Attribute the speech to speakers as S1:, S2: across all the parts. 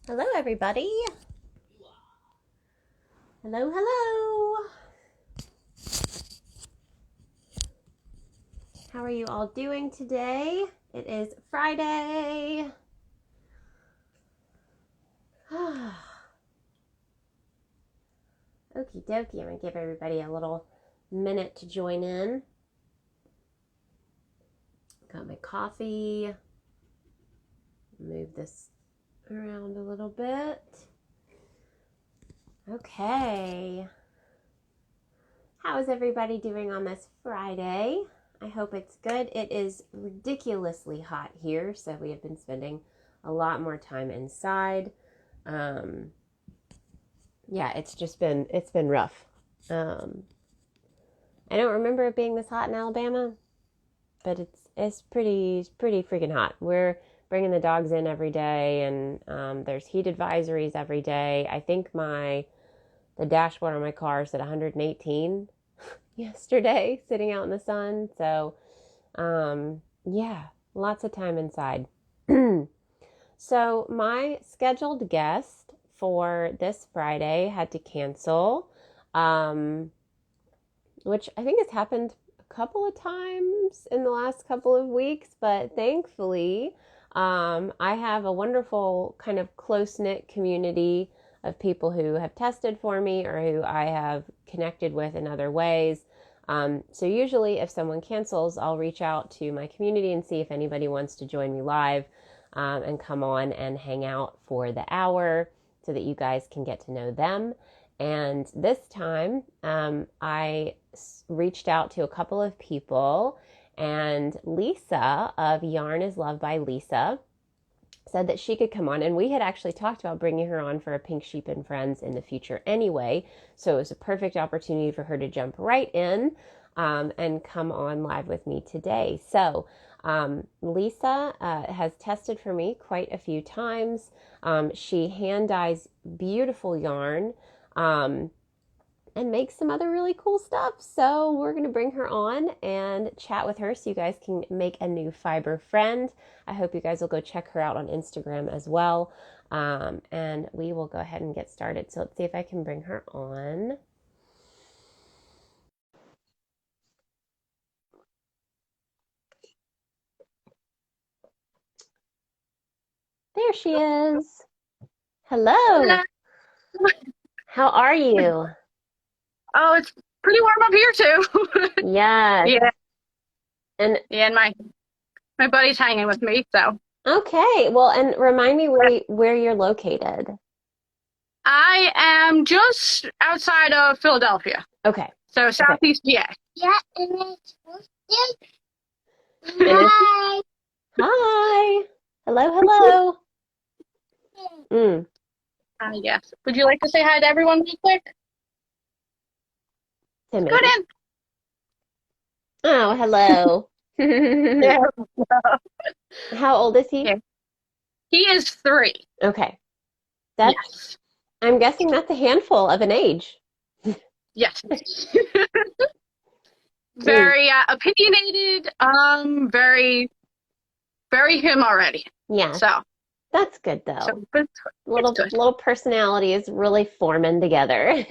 S1: Hello, everybody. Hello, hello. How are you all doing today? It is Friday. Okie dokie. I'm going to give everybody a little minute to join in. Got my coffee. Move this around a little bit. Okay. How is everybody doing on this Friday? I hope it's good. It is ridiculously hot here, so we have been spending a lot more time inside. Yeah, it's been rough. I don't remember it being this hot in Alabama, but it's pretty freaking hot. We're bringing the dogs in every day, and there's heat advisories every day. I think the dashboard on my car said 118 yesterday, sitting out in the sun. So, yeah, lots of time inside. So my scheduled guest for this Friday had to cancel, which I think has happened a couple of times in the last couple of weeks, but thankfully, I have a wonderful kind of close-knit community of people who have tested for me or who I have connected with in other ways. So usually if someone cancels, I'll reach out to my community and see if anybody wants to join me live and come on and hang out for the hour so that you guys can get to know them. And this time, I reached out to a couple of people, and Lisa of Yarn is Loved by Lisa said that she could come on, and we had actually talked about bringing her on for a Pink Sheep and Friends in the future anyway, so it was a perfect opportunity for her to jump right in and come on live with me today. So Lisa has tested for me quite a few times. She hand dyes beautiful yarn and makes some other really cool stuff. So we're going to bring her on and chat with her so you guys can make a new fiber friend. I hope you guys will go check her out on Instagram as well. And we will go ahead and get started. So let's see if I can bring her on. There she is. Hello.
S2: Hello.
S1: How are you?
S2: Oh, it's pretty warm up here too.
S1: Yes.
S2: Yeah,
S1: And
S2: yeah, and my buddy's hanging with me, so
S1: okay. Well, and remind me where you're located.
S2: I am just outside of Philadelphia,
S1: Okay.
S2: so southeast PA. Yeah, and
S1: And
S2: hi.
S1: hi. Hello, hello. Mm.
S2: Yes. Would you like to say hi to everyone real quick?
S1: Say
S2: Go
S1: maybe.
S2: in.
S1: Oh, hello.
S2: Yeah.
S1: How old is he?
S2: Yeah. He is 3.
S1: Okay. That's,
S2: Yes.
S1: I'm guessing that's a handful of an age.
S2: Yes.
S1: Mm.
S2: Very opinionated. Very, very him already.
S1: Yeah,
S2: So,
S1: that's good though.
S2: it's good.
S1: Little personality is really forming together.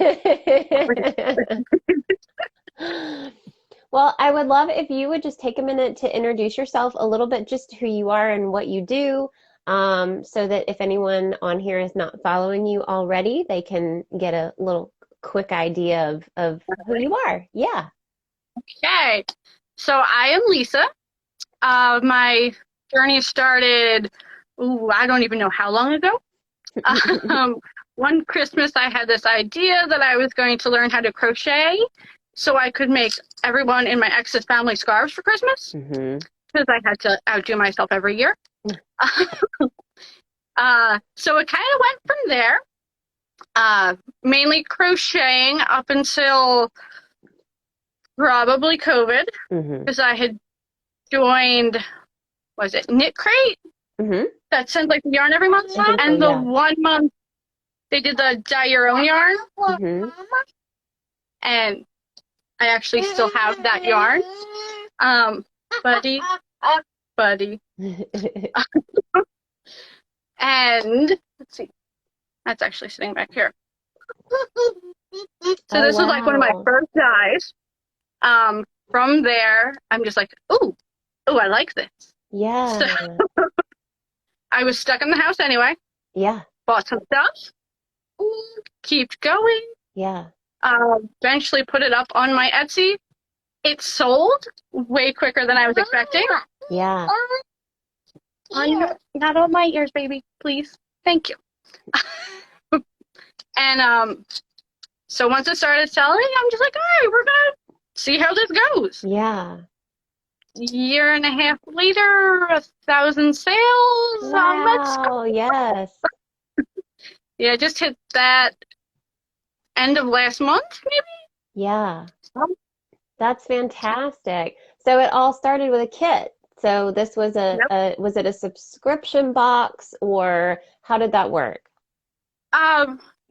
S1: Well, I would love if you would just take a minute to introduce yourself a little bit, just who you are and what you do, so that if anyone on here is not following you already, they can get a little quick idea of who you are. Yeah.
S2: Okay, so I am Lisa. My journey started, I don't even know how long ago. Um, one Christmas, I had this idea that I was going to learn how to crochet so I could make everyone in my ex's family scarves for Christmas
S1: Mm-hmm.
S2: because I had to outdo myself every year. So it kind of went from there, mainly crocheting up until probably COVID
S1: Mm-hmm.
S2: because I had joined, was it Knit Crate?
S1: Mm-hmm.
S2: That sends like the yarn every month.
S1: I think so,
S2: And the
S1: yeah.
S2: 1 month they did the dye your own yarn.
S1: Mm-hmm.
S2: And I actually still have that yarn. Buddy, buddy. And let's see. That's actually sitting back here. So
S1: Oh,
S2: this was like one of my
S1: wow.
S2: first dyes. From there, I'm just like, ooh, I like this. So
S1: Yeah.
S2: I was stuck in the house anyway.
S1: Yeah.
S2: Bought some stuff. Keep going.
S1: Yeah.
S2: Eventually put it up on my Etsy. It sold way quicker than I was expecting.
S1: Yeah.
S2: Not on my ears, baby, please. Thank you. And so once it started selling, I'm just like, all right, we're gonna see how this goes.
S1: Yeah.
S2: Year and a half later, 1,000 sales. Let's go.
S1: Wow. Yes.
S2: Yeah, just hit that end of last month,
S1: Yeah.
S2: maybe.
S1: That's fantastic. So it all started with a kit. So this was
S2: Yep.
S1: was it a subscription box or how did that work?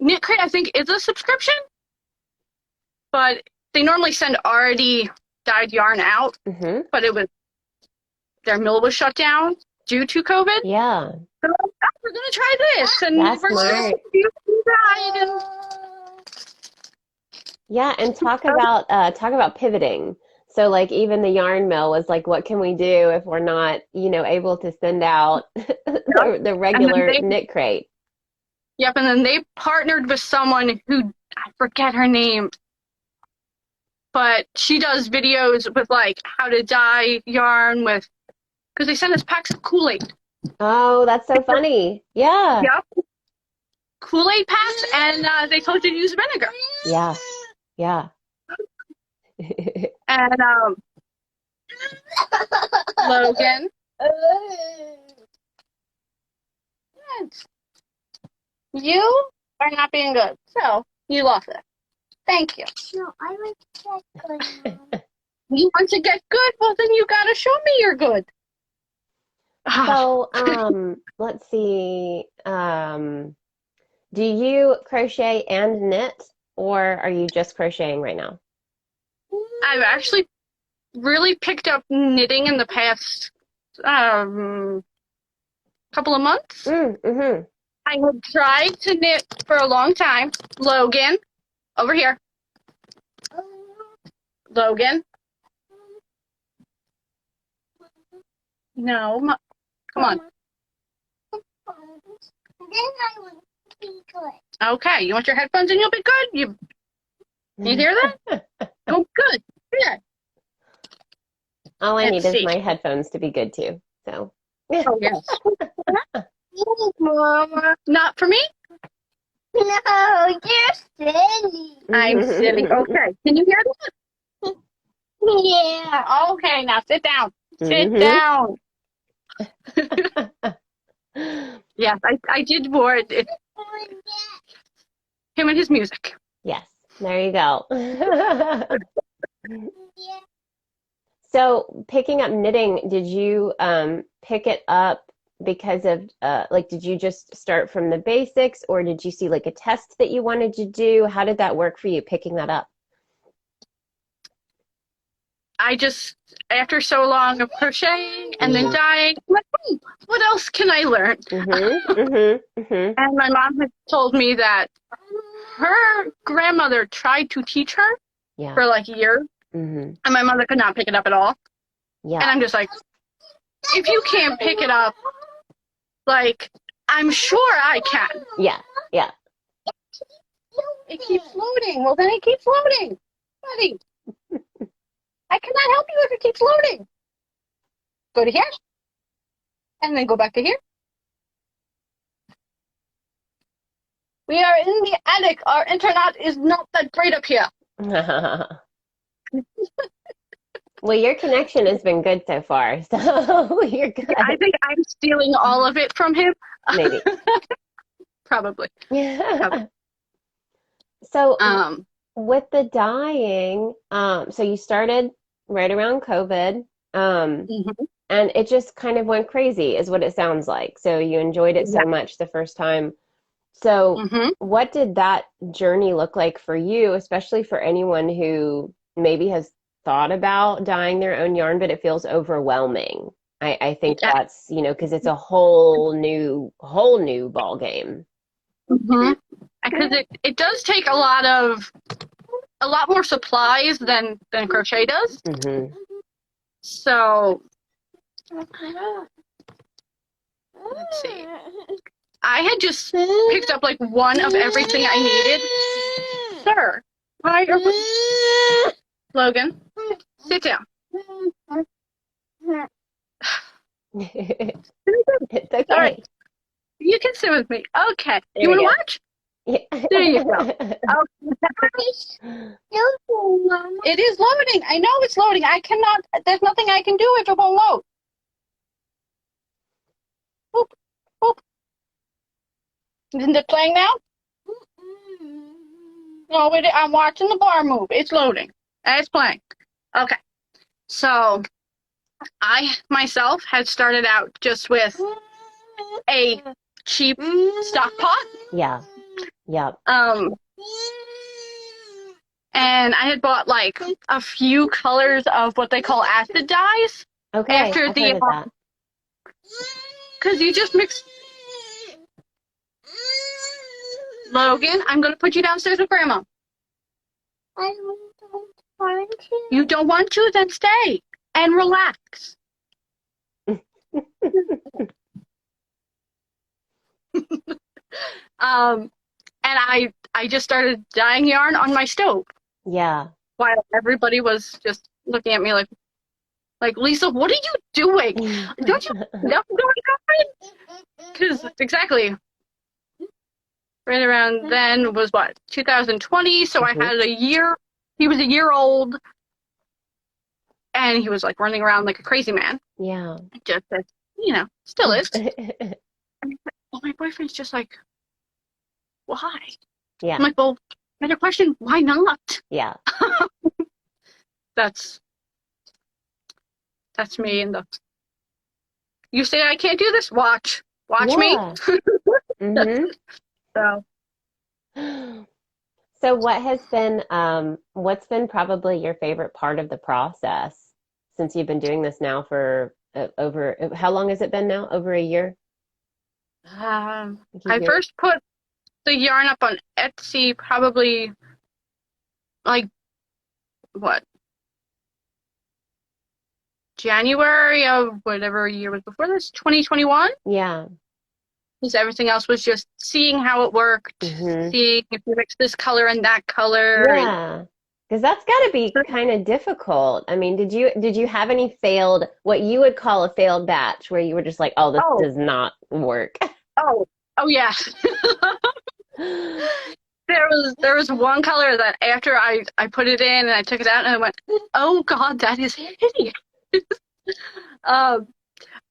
S2: Knit Crate, I think, is a subscription, but they normally send already dyed yarn out.
S1: Mm-hmm.
S2: But their mill was shut down due to COVID.
S1: Yeah.
S2: So oh, we're gonna try this, and
S1: That's
S2: we're gonna
S1: smart.
S2: do dyed and
S1: Yeah, and talk about pivoting. So like even the yarn mill was like, what can we do if we're not, able to send out
S2: yep.
S1: the
S2: And then
S1: regular knit crate?
S2: and then they partnered with someone who I forget her name, but she does videos with like how to dye yarn with because they send us packs of Kool-Aid.
S1: Oh, that's so funny. Yeah.
S2: Yep, Kool-Aid packs, and they told you to use vinegar.
S1: Yeah. Yeah.
S2: And Logan, you are not being good, so you lost it. Thank you.
S3: No, I like to get good.
S2: You want to get good? Well, then you gotta show me you're good.
S1: So, let's see. Do you crochet and knit, or are you just crocheting right now?
S2: I've actually really picked up knitting in the past couple of months.
S1: Mm-hmm.
S2: I have tried to knit for a long time. Logan, over here. Logan. No, come on.
S3: Then I want to be good.
S2: Okay, you want your headphones and you'll be good? You hear that? Oh, good. Good.
S1: All I
S2: Let's
S1: need is
S2: see.
S1: my headphones to be good too. So,
S2: Oh, yes. Mama. Not for me?
S3: No, you're silly.
S2: I'm silly. Okay. Can you hear that?
S3: Yeah.
S2: Okay, now sit down. Sit
S1: Mhm.
S2: down. Yes, I did board him and his music.
S1: Yes, there you go.
S3: Yeah.
S1: So, picking up knitting, did you pick it up because of like did you just start from the basics or did you see like a test that you wanted to do? How did that work for you picking that up?
S2: I just, after so long of crocheting and then dyeing, I'm like, what else can I learn? And my mom had told me that her grandmother tried to teach her
S1: Yeah.
S2: for like a year, and my mother could not pick it up at all.
S1: Yeah.
S2: And I'm just like, if you can't pick it up, like, I'm sure I can.
S1: Yeah. Yeah.
S2: It keeps loading. Well, then it keeps loading. Buddy, I cannot help you if it keeps loading. Go to here, and then go back to here. We are in the attic. Our internet is not that great up here.
S1: Well, your connection has been good so far, so you're good.
S2: I think I'm stealing all of it from him.
S1: Maybe.
S2: Probably.
S1: Yeah. So with the dyeing, so you started right around COVID, and it just kind of went crazy, is what it sounds like. So you enjoyed it so much the first time. So what did that journey look like for you, especially for anyone who maybe has thought about dyeing their own yarn, but it feels overwhelming? I think that's, because it's a whole new ball game.
S2: Because it does take a lot more supplies than crochet does.
S1: Mm-hmm.
S2: So let's see. I had just picked up like one of everything I needed. Sir, hi, Logan, sit down.
S1: It's okay.
S2: All right, you can sit with me. Okay,
S1: There
S2: you
S1: we
S2: want to
S1: go.
S2: watch?
S1: Yeah.
S2: There you go. It is loading. I know it's loading. I cannot. There's nothing I can do if it won't load. Boop, boop. Isn't it playing now? No, I'm watching the bar move. It's loading. And it's playing. Okay. So I myself had started out just with a cheap stock pot.
S1: Yeah. Yeah.
S2: And I had bought like a few colors of what they call acid dyes.
S1: Okay.
S2: After
S1: I've heard of that.
S2: Because you just mix. Logan, I'm going to put you downstairs with Grandma.
S3: I don't want to.
S2: You don't want to? Then stay and relax. And I just started dyeing yarn on my stove
S1: Yeah.
S2: while everybody was just looking at me like Lisa, what are you doing? Don't you know what's going on? Because exactly right around then was what 2020. So I had a year. He was a year old, and he was like running around like a crazy man.
S1: Yeah.
S2: Just as still is. Well, my boyfriend's just like, why?
S1: Yeah.
S2: I'm like, well, better question, why not?
S1: Yeah.
S2: That's me and the. You say I can't do this? Watch me.
S1: Mm-hmm. So what has been what's been probably your favorite part of the process since you've been doing this now for over how long has it been now? Over a year?
S2: I first put the yarn up on Etsy probably like what? January of whatever year was before this, 2021.
S1: Yeah.
S2: Because everything else was just seeing how it worked, seeing if you mix this color and that color.
S1: Yeah. Because that's got to be kind of difficult. I mean, did you have any failed, what you would call a failed batch where you were just like, oh, this does not work?
S2: Oh yeah. There was one color that after I put it in and I took it out and I went, oh God, that is hideous.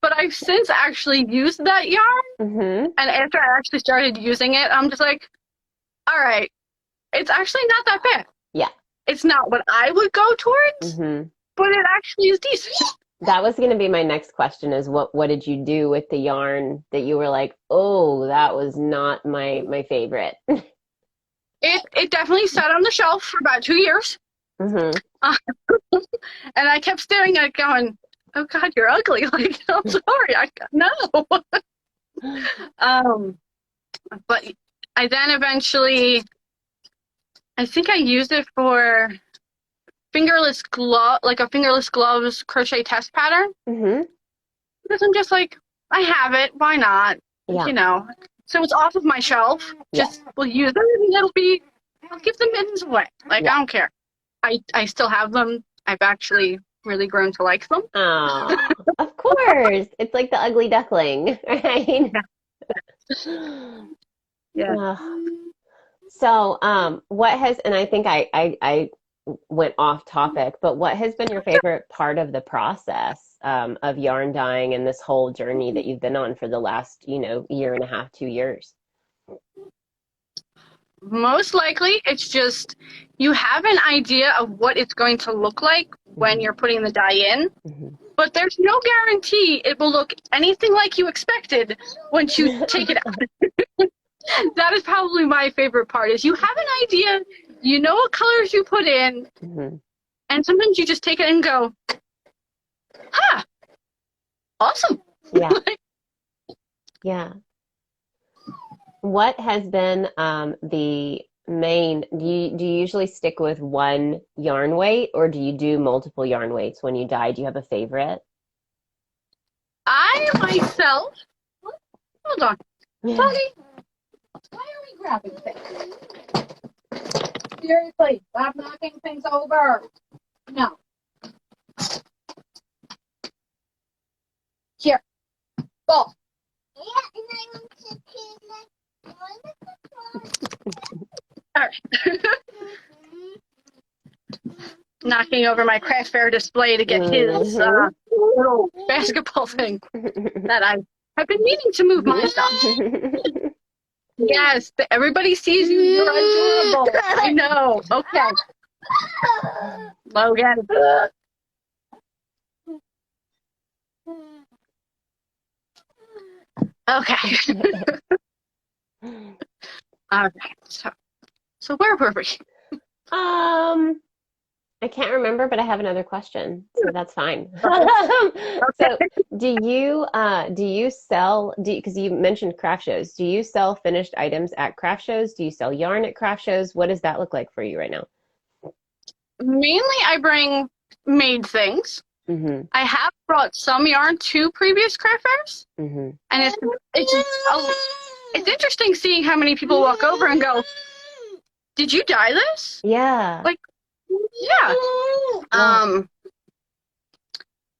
S2: But I've since actually used that yarn, and after I actually started using it, I'm just like, all right, it's actually not that bad.
S1: Yeah.
S2: It's not what I would go towards, but it actually is decent.
S1: That was going to be my next question is what did you do with the yarn that you were like, oh, that was not my favorite?
S2: It definitely sat on the shelf for about 2 years. And I kept staring at it going, oh God, you're ugly. Like, I'm sorry. No. But I then eventually, I think I used it for fingerless glove, like a fingerless gloves crochet test pattern. Because I'm just like, I have it. Why not?
S1: Yeah.
S2: So it's off of my shelf. Just we'll use it and I'll give the mittens away. Like, I don't care. I still have them. I've actually really grown to like them.
S1: Oh, of course. It's like the ugly duckling, right?
S2: Yeah.
S1: So, what has, and I think I went off topic, but what has been your favorite part of the process of yarn dyeing and this whole journey that you've been on for the last, year and a half, 2 years?
S2: Most likely, it's just you have an idea of what it's going to look like when you're putting the dye in, but there's no guarantee it will look anything like you expected once you take it out. That is probably my favorite part is you have an idea, you know what colors you put in, and sometimes you just take it and go, huh, awesome.
S1: Yeah. Yeah. What has been the main, do you usually stick with one yarn weight or do you do multiple yarn weights when you dye? Do you have a favorite?
S2: I myself, hold on, Doggy, why are we grabbing things? Seriously, stop knocking things over. No, here, go.
S3: Yeah, and I want to
S2: All right. Knocking over my craft fair display to get his
S1: Mhm.
S2: little basketball thing that I have been meaning to move my stuff. Yes, everybody sees you. You're adorable. I know. Okay, Logan. Okay. Okay. So where were we?
S1: I can't remember, but I have another question, so that's fine.
S2: Okay.
S1: So, do you sell, because you mentioned craft shows, do you sell finished items at craft shows? Do you sell yarn at craft shows? What does that look like for you right now?
S2: Mainly, I bring made things.
S1: Mm-hmm.
S2: I have brought some yarn to previous craft fairs,
S1: Mm-hmm.
S2: and it's interesting seeing how many people walk over and go, "Did you dye this?"
S1: Yeah.
S2: Like, yeah.
S1: Yeah.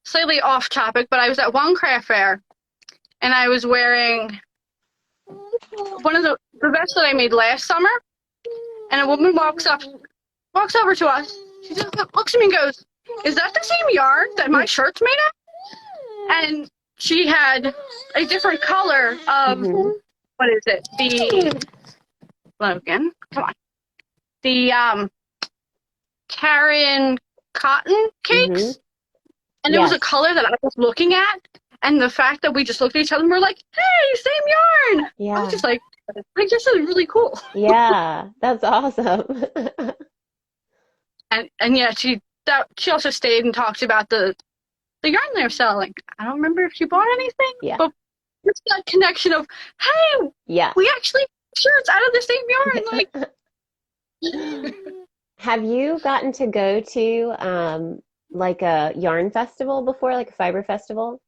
S2: Slightly off topic, but I was at one craft fair, and I was wearing one of the vests that I made last summer, and a woman walks over to us. She just looks at me and goes, "Is that the same yarn that my shirt's made of?" And she had a different color of,
S1: Mm-hmm.
S2: what is it? The Logan, come on. The Karen cotton
S1: Mm-hmm.
S2: cakes. And it was a
S1: Yes.
S2: color that I was looking at. And the fact that we just looked at each other and we're like, "Hey, same yarn." I was
S1: Yeah.
S2: just like, I just said really cool.
S1: Yeah. That's awesome.
S2: And yeah, she also stayed and talked about the yarn they're selling. I don't remember if she bought anything,
S1: Yeah.
S2: but it's that connection of, hey,
S1: Yeah.
S2: we actually shirts out of the same yarn. Like,
S1: Have you gotten to go to like a yarn festival before, like a fiber festival?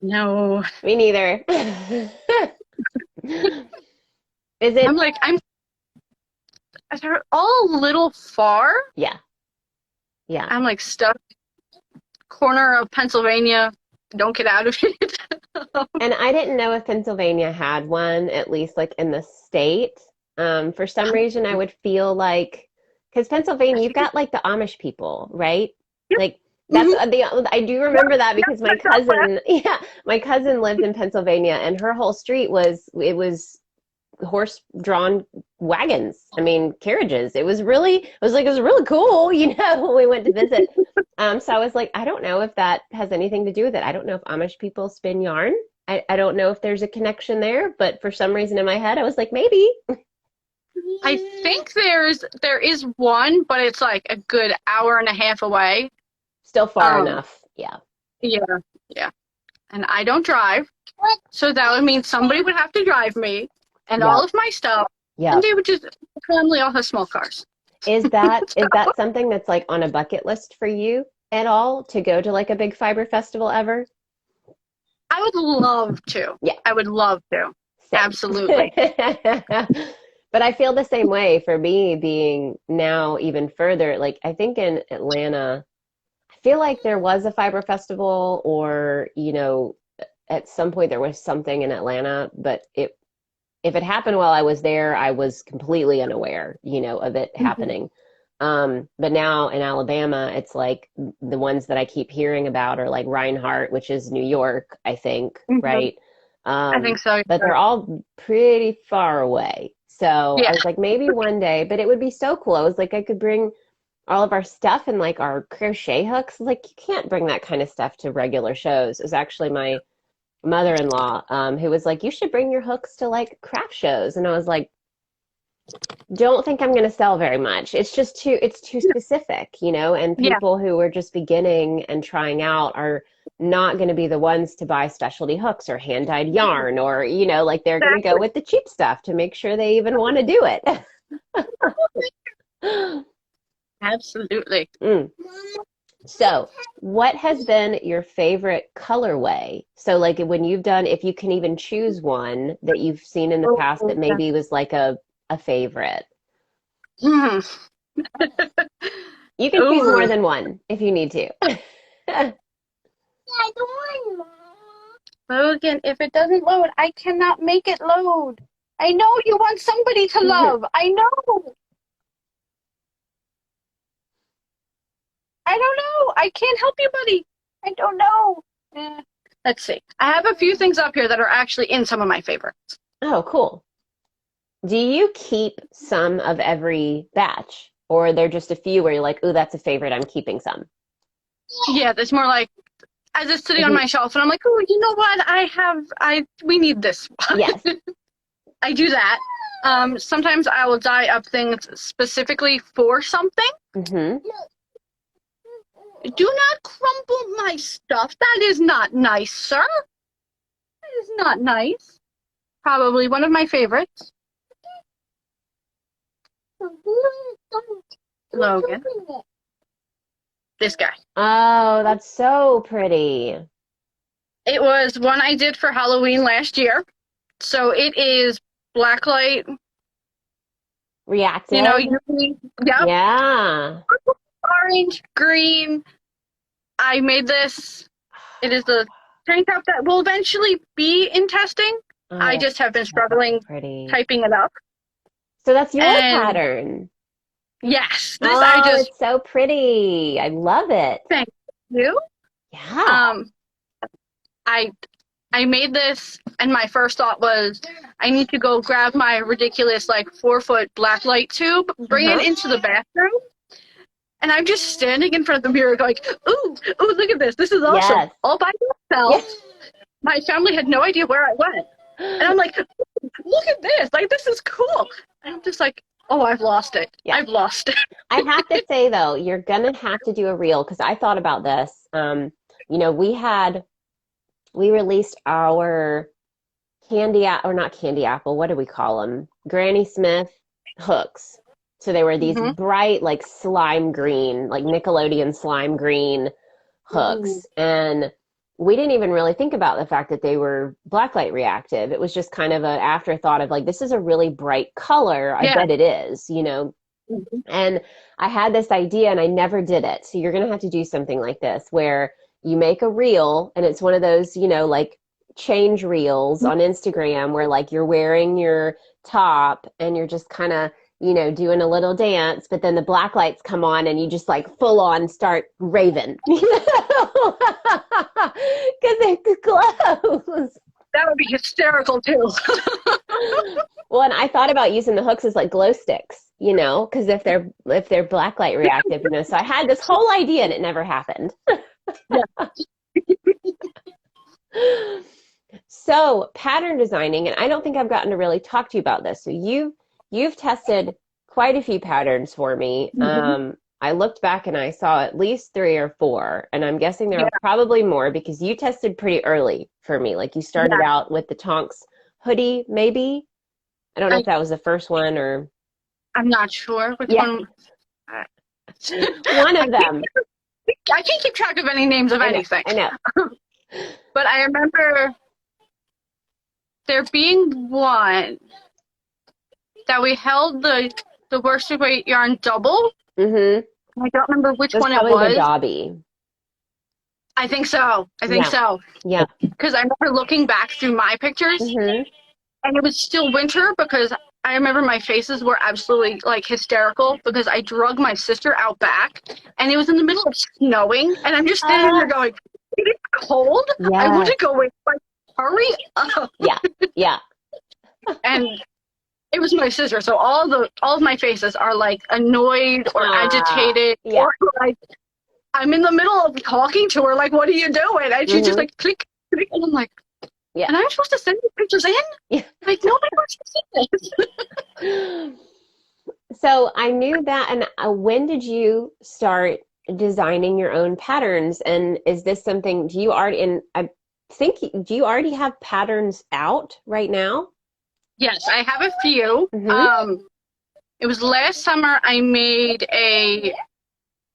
S2: no,
S1: Me neither. Is
S2: I'm
S1: it?
S2: like, they're all a little far.
S1: Yeah, yeah.
S2: I'm like stuck corner of Pennsylvania. Don't get out of it.
S1: And I didn't know if Pennsylvania had one, at least like in the state. For some reason, I would feel like, because
S2: I
S1: Pennsylvania, you've
S2: think
S1: got like the Amish people, right?
S2: yep.
S1: Like that's
S2: Mm-hmm.
S1: I do remember that
S2: Yep,
S1: because my
S2: that's Southwest.
S1: cousin, yeah, my cousin lived in Pennsylvania, and her whole street was horse-drawn wagons. I mean, carriages. It was really cool, when we went to visit. So I was like, I don't know if that has anything to do with it. I don't know if Amish people spin yarn. I don't know if there's a connection there, but for some reason in my head, I was like, maybe.
S2: I think there is one, but it's like a good hour and a half away.
S1: Still far
S2: Um,
S1: enough. Yeah.
S2: yeah, yeah. And I don't drive, so that would mean somebody would have to drive me and all
S1: Yep.
S2: of my stuff, and
S1: Yep.
S2: they would just the family all has small cars.
S1: Is that something that's like on a bucket list for you at all to go to like a big fiber festival ever?
S2: I would love to.
S1: Yeah,
S2: I would love to.
S1: same.
S2: Absolutely.
S1: But I feel the same way for me being now even further. Like I think in Atlanta, I feel like there was a fiber festival or, at some point there was something in Atlanta, but if it happened while I was there, I was completely unaware, of it
S2: Mhm.
S1: happening. But now in Alabama, it's like the ones that I keep hearing about are like Reinhardt, which is New York, I think,
S2: Mhm.
S1: right?
S2: I think so.
S1: But they're all pretty far away. So I
S2: Yeah.
S1: was like, maybe one day, but it would be so cool. I was like, I could bring all of our stuff and like our crochet hooks. Like, you can't bring that kind of stuff to regular shows. It was actually my mother-in-law who was like, you should bring your hooks to like craft shows. And I was like, don't think I'm going to sell very much. It's too specific, and
S2: Yeah.
S1: people who are just beginning and trying out are not going to be the ones to buy specialty hooks or hand-dyed yarn or, like they're going to go with the cheap stuff to make sure they even want to do it.
S2: Absolutely.
S1: Mm. So, what has been your favorite colorway? So, like when you've done, if you can even choose one that you've seen in the past that maybe was like a favorite.
S2: Mm.
S1: You can choose more than one if you need to.
S3: I don't want
S2: Logan, if it doesn't load, I cannot make it load. I know you want somebody to love. I know. I don't know. I can't help you, buddy. I don't know. Let's see. I have a few things up here that are actually in some of my favorites.
S1: Oh, cool. Do you keep some of every batch? Or are there just a few where you're like, ooh, that's a favorite, I'm keeping some?
S2: Yeah, it's more like as it's sitting on my shelf and I'm like, oh, you know what? We need this.
S1: Yes.
S2: I do that. Sometimes I will dye up things specifically for something.
S1: Mm-hmm.
S2: Do not crumple my stuff. That is not nice, sir. That is not nice. Probably one of my favorites. Logan. This guy.
S1: Oh, that's so pretty.
S2: It was one I did for Halloween last year. So it is blacklight.
S1: Reactive.
S2: Usually, yep.
S1: Yeah.
S2: Orange, green. I made this. It is the tank top that will eventually be in testing.
S1: Oh,
S2: I just have been struggling typing it up.
S1: So that's your pattern.
S2: Yes. It's
S1: so pretty. I love it.
S2: Thank you.
S1: Yeah.
S2: I made this, and my first thought was, I need to go grab my ridiculous, 4-foot blacklight tube, bring it into the bathroom, and I'm just standing in front of the mirror going, ooh, look at this. This is awesome.
S1: Yes.
S2: All by myself.
S1: Yes.
S2: My family had no idea where I went. And I'm like, look at this. This is cool. And I'm just like, oh, I've lost it. Yeah. I've lost it.
S1: I have to say, though, you're going to have to do a reel, because I thought about this. We released our not candy apple, what do we call them? Granny Smith hooks. So they were these bright, slime green, Nickelodeon slime green hooks. And we didn't even really think about the fact that they were blacklight reactive. It was just kind of an afterthought of this is a really bright color. I bet it is, And I had this idea and I never did it. So you're going to have to do something like this where you make a reel, and it's one of those, change reels on Instagram where you're wearing your top and you're just kind of, doing a little dance, but then the black lights come on and you just full on start raving, because it glows.
S2: That would be hysterical too.
S1: Well, and I thought about using the hooks as glow sticks, because if they're blacklight reactive, so I had this whole idea and it never happened. So pattern designing, and I don't think I've gotten to really talk to you about this. So you've tested quite a few patterns for me. I looked back and I saw at least 3 or 4, and I'm guessing there are probably more because you tested pretty early for me. You started out with the Tonks hoodie, maybe. I don't know if that was the first one or.
S2: I'm not sure which one.
S1: One of them.
S2: I can't keep track of any names of anything.
S1: I know.
S2: But I remember there being one that we held the worsted weight yarn double. Mm-hmm. I don't remember which one it was.
S1: The Dobby.
S2: I think so.
S1: Yeah.
S2: Because I remember looking back through my pictures, and it was still winter because I remember my faces were absolutely hysterical because I drug my sister out back, and it was in the middle of snowing, and I'm just standing there going, "It is cold. Yeah. I want to go away. Hurry up!"
S1: Yeah.
S2: And it was my sister, so all of my faces are annoyed or agitated, or I'm in the middle of talking to her, what are you doing? And she's just click, click, and I'm like, and I'm supposed to send these pictures in?
S1: Yeah.
S2: Nobody wants to see this.
S1: So I knew that, and when did you start designing your own patterns. And is this something, do you already, and I think, do you already have patterns out right now?
S2: Yes, I have a few.
S1: Mm-hmm.
S2: It was last summer I made a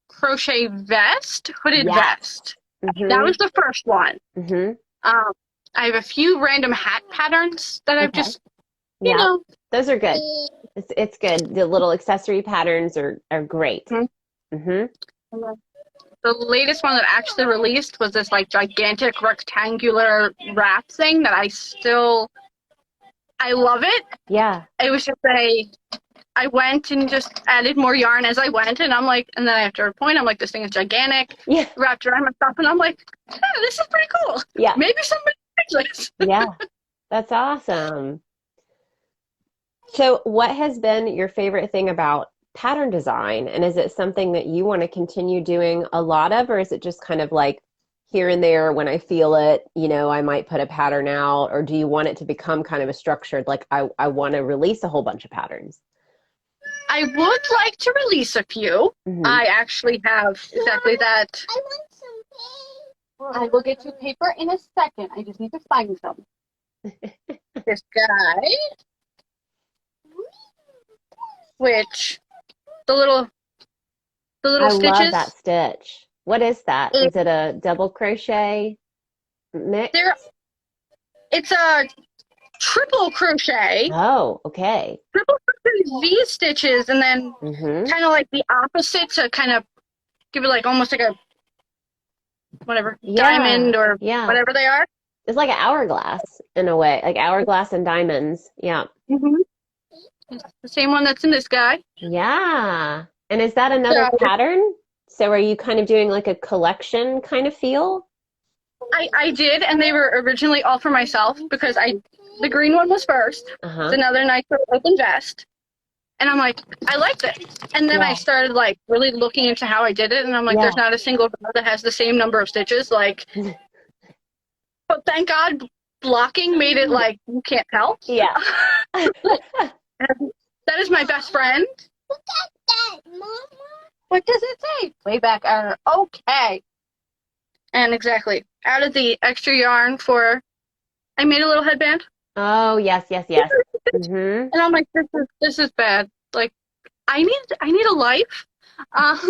S2: crochet vest, hooded
S1: Yes.
S2: vest. That
S1: Mm-hmm.
S2: was the first one.
S1: Mm-hmm.
S2: Um, I have a few random hat patterns that I've
S1: Okay.
S2: just, you
S1: Yeah.
S2: know.
S1: Those are good. It's good. The little accessory patterns are great.
S2: Mhm.
S1: Mm-hmm.
S2: The latest one that actually released was this like gigantic rectangular wrap thing that I love it.
S1: Yeah.
S2: It was just I went and just added more yarn as I went, and I'm like, and then after a point, I'm like, this thing is gigantic,
S1: Yeah.
S2: wrapped around myself, and I'm like, this is pretty cool.
S1: Yeah.
S2: Maybe somebody likes this.
S1: Yeah. That's awesome. So, what has been your favorite thing about pattern design? And is it something that you want to continue doing a lot of, or is it just kind of like here and there when I feel it, I might put a pattern out, or do you want it to become kind of a structured, like I want to release a whole bunch of patterns?
S2: I would like to release a few.
S1: Hmm.
S2: I actually have exactly that.
S3: I want some paper.
S2: I will get you paper in a second. I just need to find some. This guy, which the little
S1: I love
S2: stitches.
S1: that stitch. What is that?
S2: It,
S1: Is it a double crochet mix?
S2: there, it's a triple crochet,
S1: Oh, okay.
S2: triple crochet V stitches, and then
S1: Hmm.
S2: kind of like the opposite to kind of give it like almost like a whatever
S1: Yeah,
S2: diamond or
S1: yeah.
S2: whatever they are.
S1: It's like an hourglass in a way, like hourglass and diamonds. Yeah.
S2: Mm-hmm. The same one that's in this guy.
S1: Yeah. And is that another
S2: So
S1: pattern? So are you kind of doing like a collection kind of feel?
S2: I did, and they were originally all for myself because the green one was first. It's
S1: Uh-huh.
S2: another nice open vest. And I'm like, I like this. And then I
S1: Yeah.
S2: started like really looking into how I did it, and I'm like,
S1: Yeah.
S2: there's not a single row that has the same number of stitches. Like, but thank God blocking made it like you can't tell.
S1: Yeah.
S2: That is my best friend.
S3: That, Mama.
S2: What does it say? Way back error. Okay. And exactly. Added the extra yarn I made a little headband.
S1: Oh, yes, yes, yes. Mm-hmm.
S2: And I'm like, this is bad. Like, I need a life,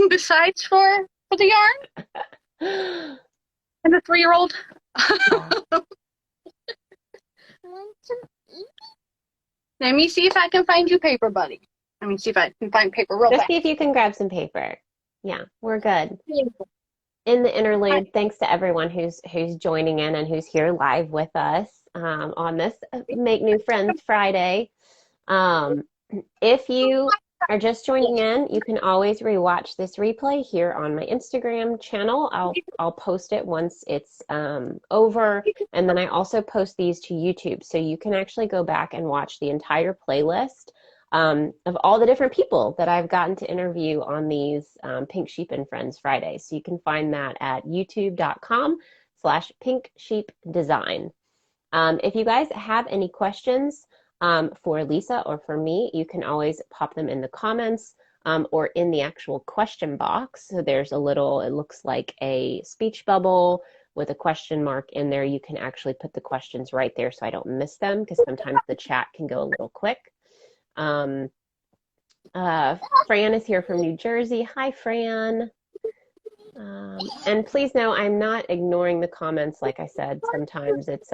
S2: besides for the yarn and the 3-year-old.
S3: Want some eat?
S2: Let me see if I can find you paper, buddy. Let me see if I can find paper real
S1: Just
S2: fast.
S1: see if you can grab some paper. Yeah, we're good.
S2: Yeah.
S1: In the interlude, thanks to everyone who's joining in and who's here live with us on this Make New Friends Friday. If you are just joining in, you can always rewatch this replay here on my Instagram channel. I'll post it once it's over, and then I also post these to YouTube, so you can actually go back and watch the entire playlist of all the different people that I've gotten to interview on these Pink Sheep and Friends Fridays. So you can find that at youtube.com/pinksheepdesign. If you guys have any questions for Lisa or for me, you can always pop them in the comments or in the actual question box. So there's it looks like a speech bubble with a question mark in there. You can actually put the questions right there so I don't miss them, because sometimes the chat can go a little quick. Fran is here from New Jersey. Hi, Fran. And please know I'm not ignoring the comments. Like I said, sometimes it's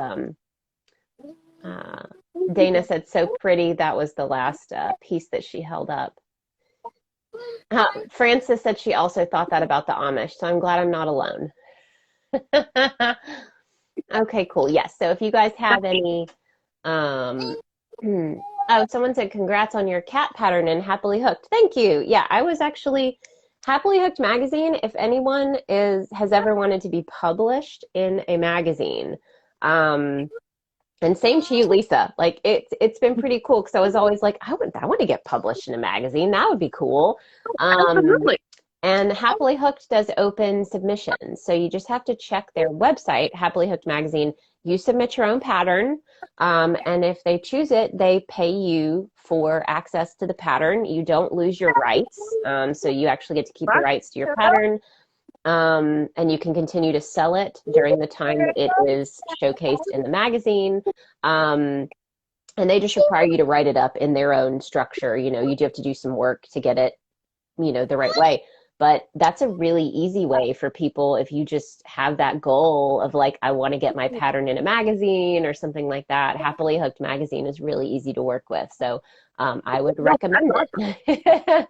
S1: Dana said so pretty. That was the last piece that she held up. Frances said she also thought that about the Amish, so I'm glad I'm not alone. Okay, cool. Yes. So if you guys have any oh, someone said congrats on your cat pattern and Happily Hooked. Thank you. Yeah, I was actually Happily Hooked magazine. If anyone has ever wanted to be published in a magazine, and same to you, Lisa. Like it's been pretty cool, because I was always like, I want to get published in a magazine. That would be cool.
S2: Absolutely.
S1: And Happily Hooked does open submissions. So you just have to check their website, Happily Hooked Magazine. You submit your own pattern. And if they choose it, they pay you for access to the pattern. You don't lose your rights. So you actually get to keep the rights to your pattern. and you can continue to sell it during the time that it is showcased in the magazine. And they just require you to write it up in their own structure. You know, you do have to do some work to get it, you know, the right way. But that's a really easy way for people if you just have that goal of like, I want to get my pattern in a magazine or something like that. Happily Hooked magazine is really easy to work with. So I would recommend it.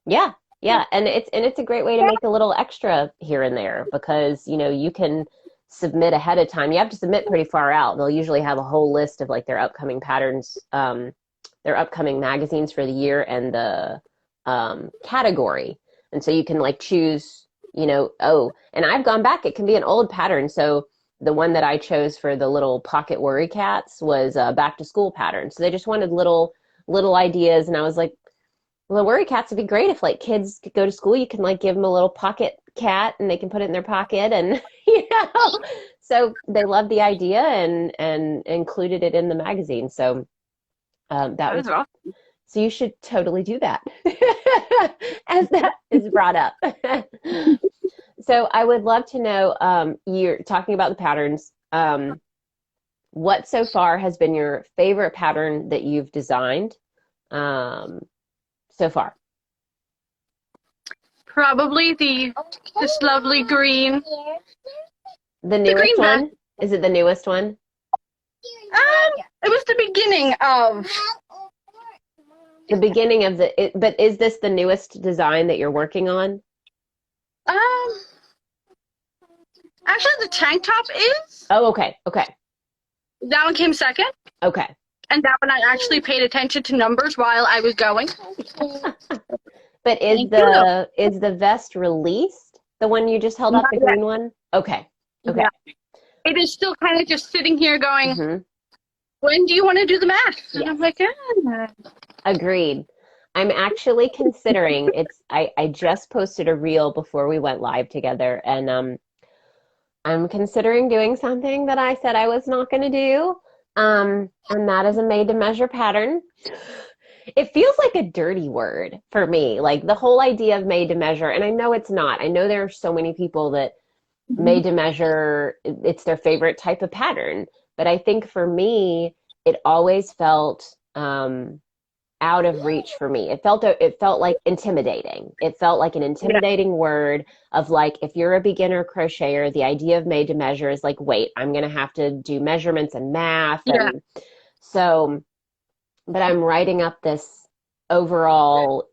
S1: Yeah, yeah. And it's a great way to make a little extra here and there because, you know, you can submit ahead of time. You have to submit pretty far out. They'll usually have a whole list of like their upcoming patterns, their upcoming magazines for the year and the category. And so you can like choose, you know, oh, and I've gone back. It can be an old pattern. So the one that I chose for the little pocket worry cats was a back to school pattern. So they just wanted little ideas. And I was like, well, the worry cats would be great if like kids could go to school. You can like give them a little pocket cat and they can put it in their pocket and, you know, so they loved the idea and included it in the magazine. So that was
S2: awesome.
S1: So you should totally do that as that is brought up. So I would love to know, you're talking about the patterns. What so far has been your favorite pattern that you've designed so far?
S2: Probably this lovely green.
S1: The newest one? Is it the newest one?
S2: It was the beginning of.
S1: The beginning of but is this the newest design that you're working on?
S2: Actually, the tank top is.
S1: Oh, okay. Okay.
S2: That one came second.
S1: Okay.
S2: And that one I actually paid attention to numbers while I was going.
S1: But is the vest released? The one you just held up, the green one? Okay. Okay.
S2: Yeah. It is still kind of just sitting here going, when do you want to do the math? And I'm like,
S1: Agreed. I'm actually considering I just posted a reel before we went live together, and I'm considering doing something that I said I was not going to do, and that is a made-to-measure pattern. It feels like a dirty word for me, like the whole idea of made-to-measure, and I know it's not. I know there are so many people that made-to-measure, it's their favorite type of pattern, but I think for me, it always felt out of reach for me. It felt like intimidating. It felt like an intimidating word of like, if you're a beginner crocheter, the idea of made to measure is like, wait, I'm going to have to do measurements and math. And so, but I'm writing up this overall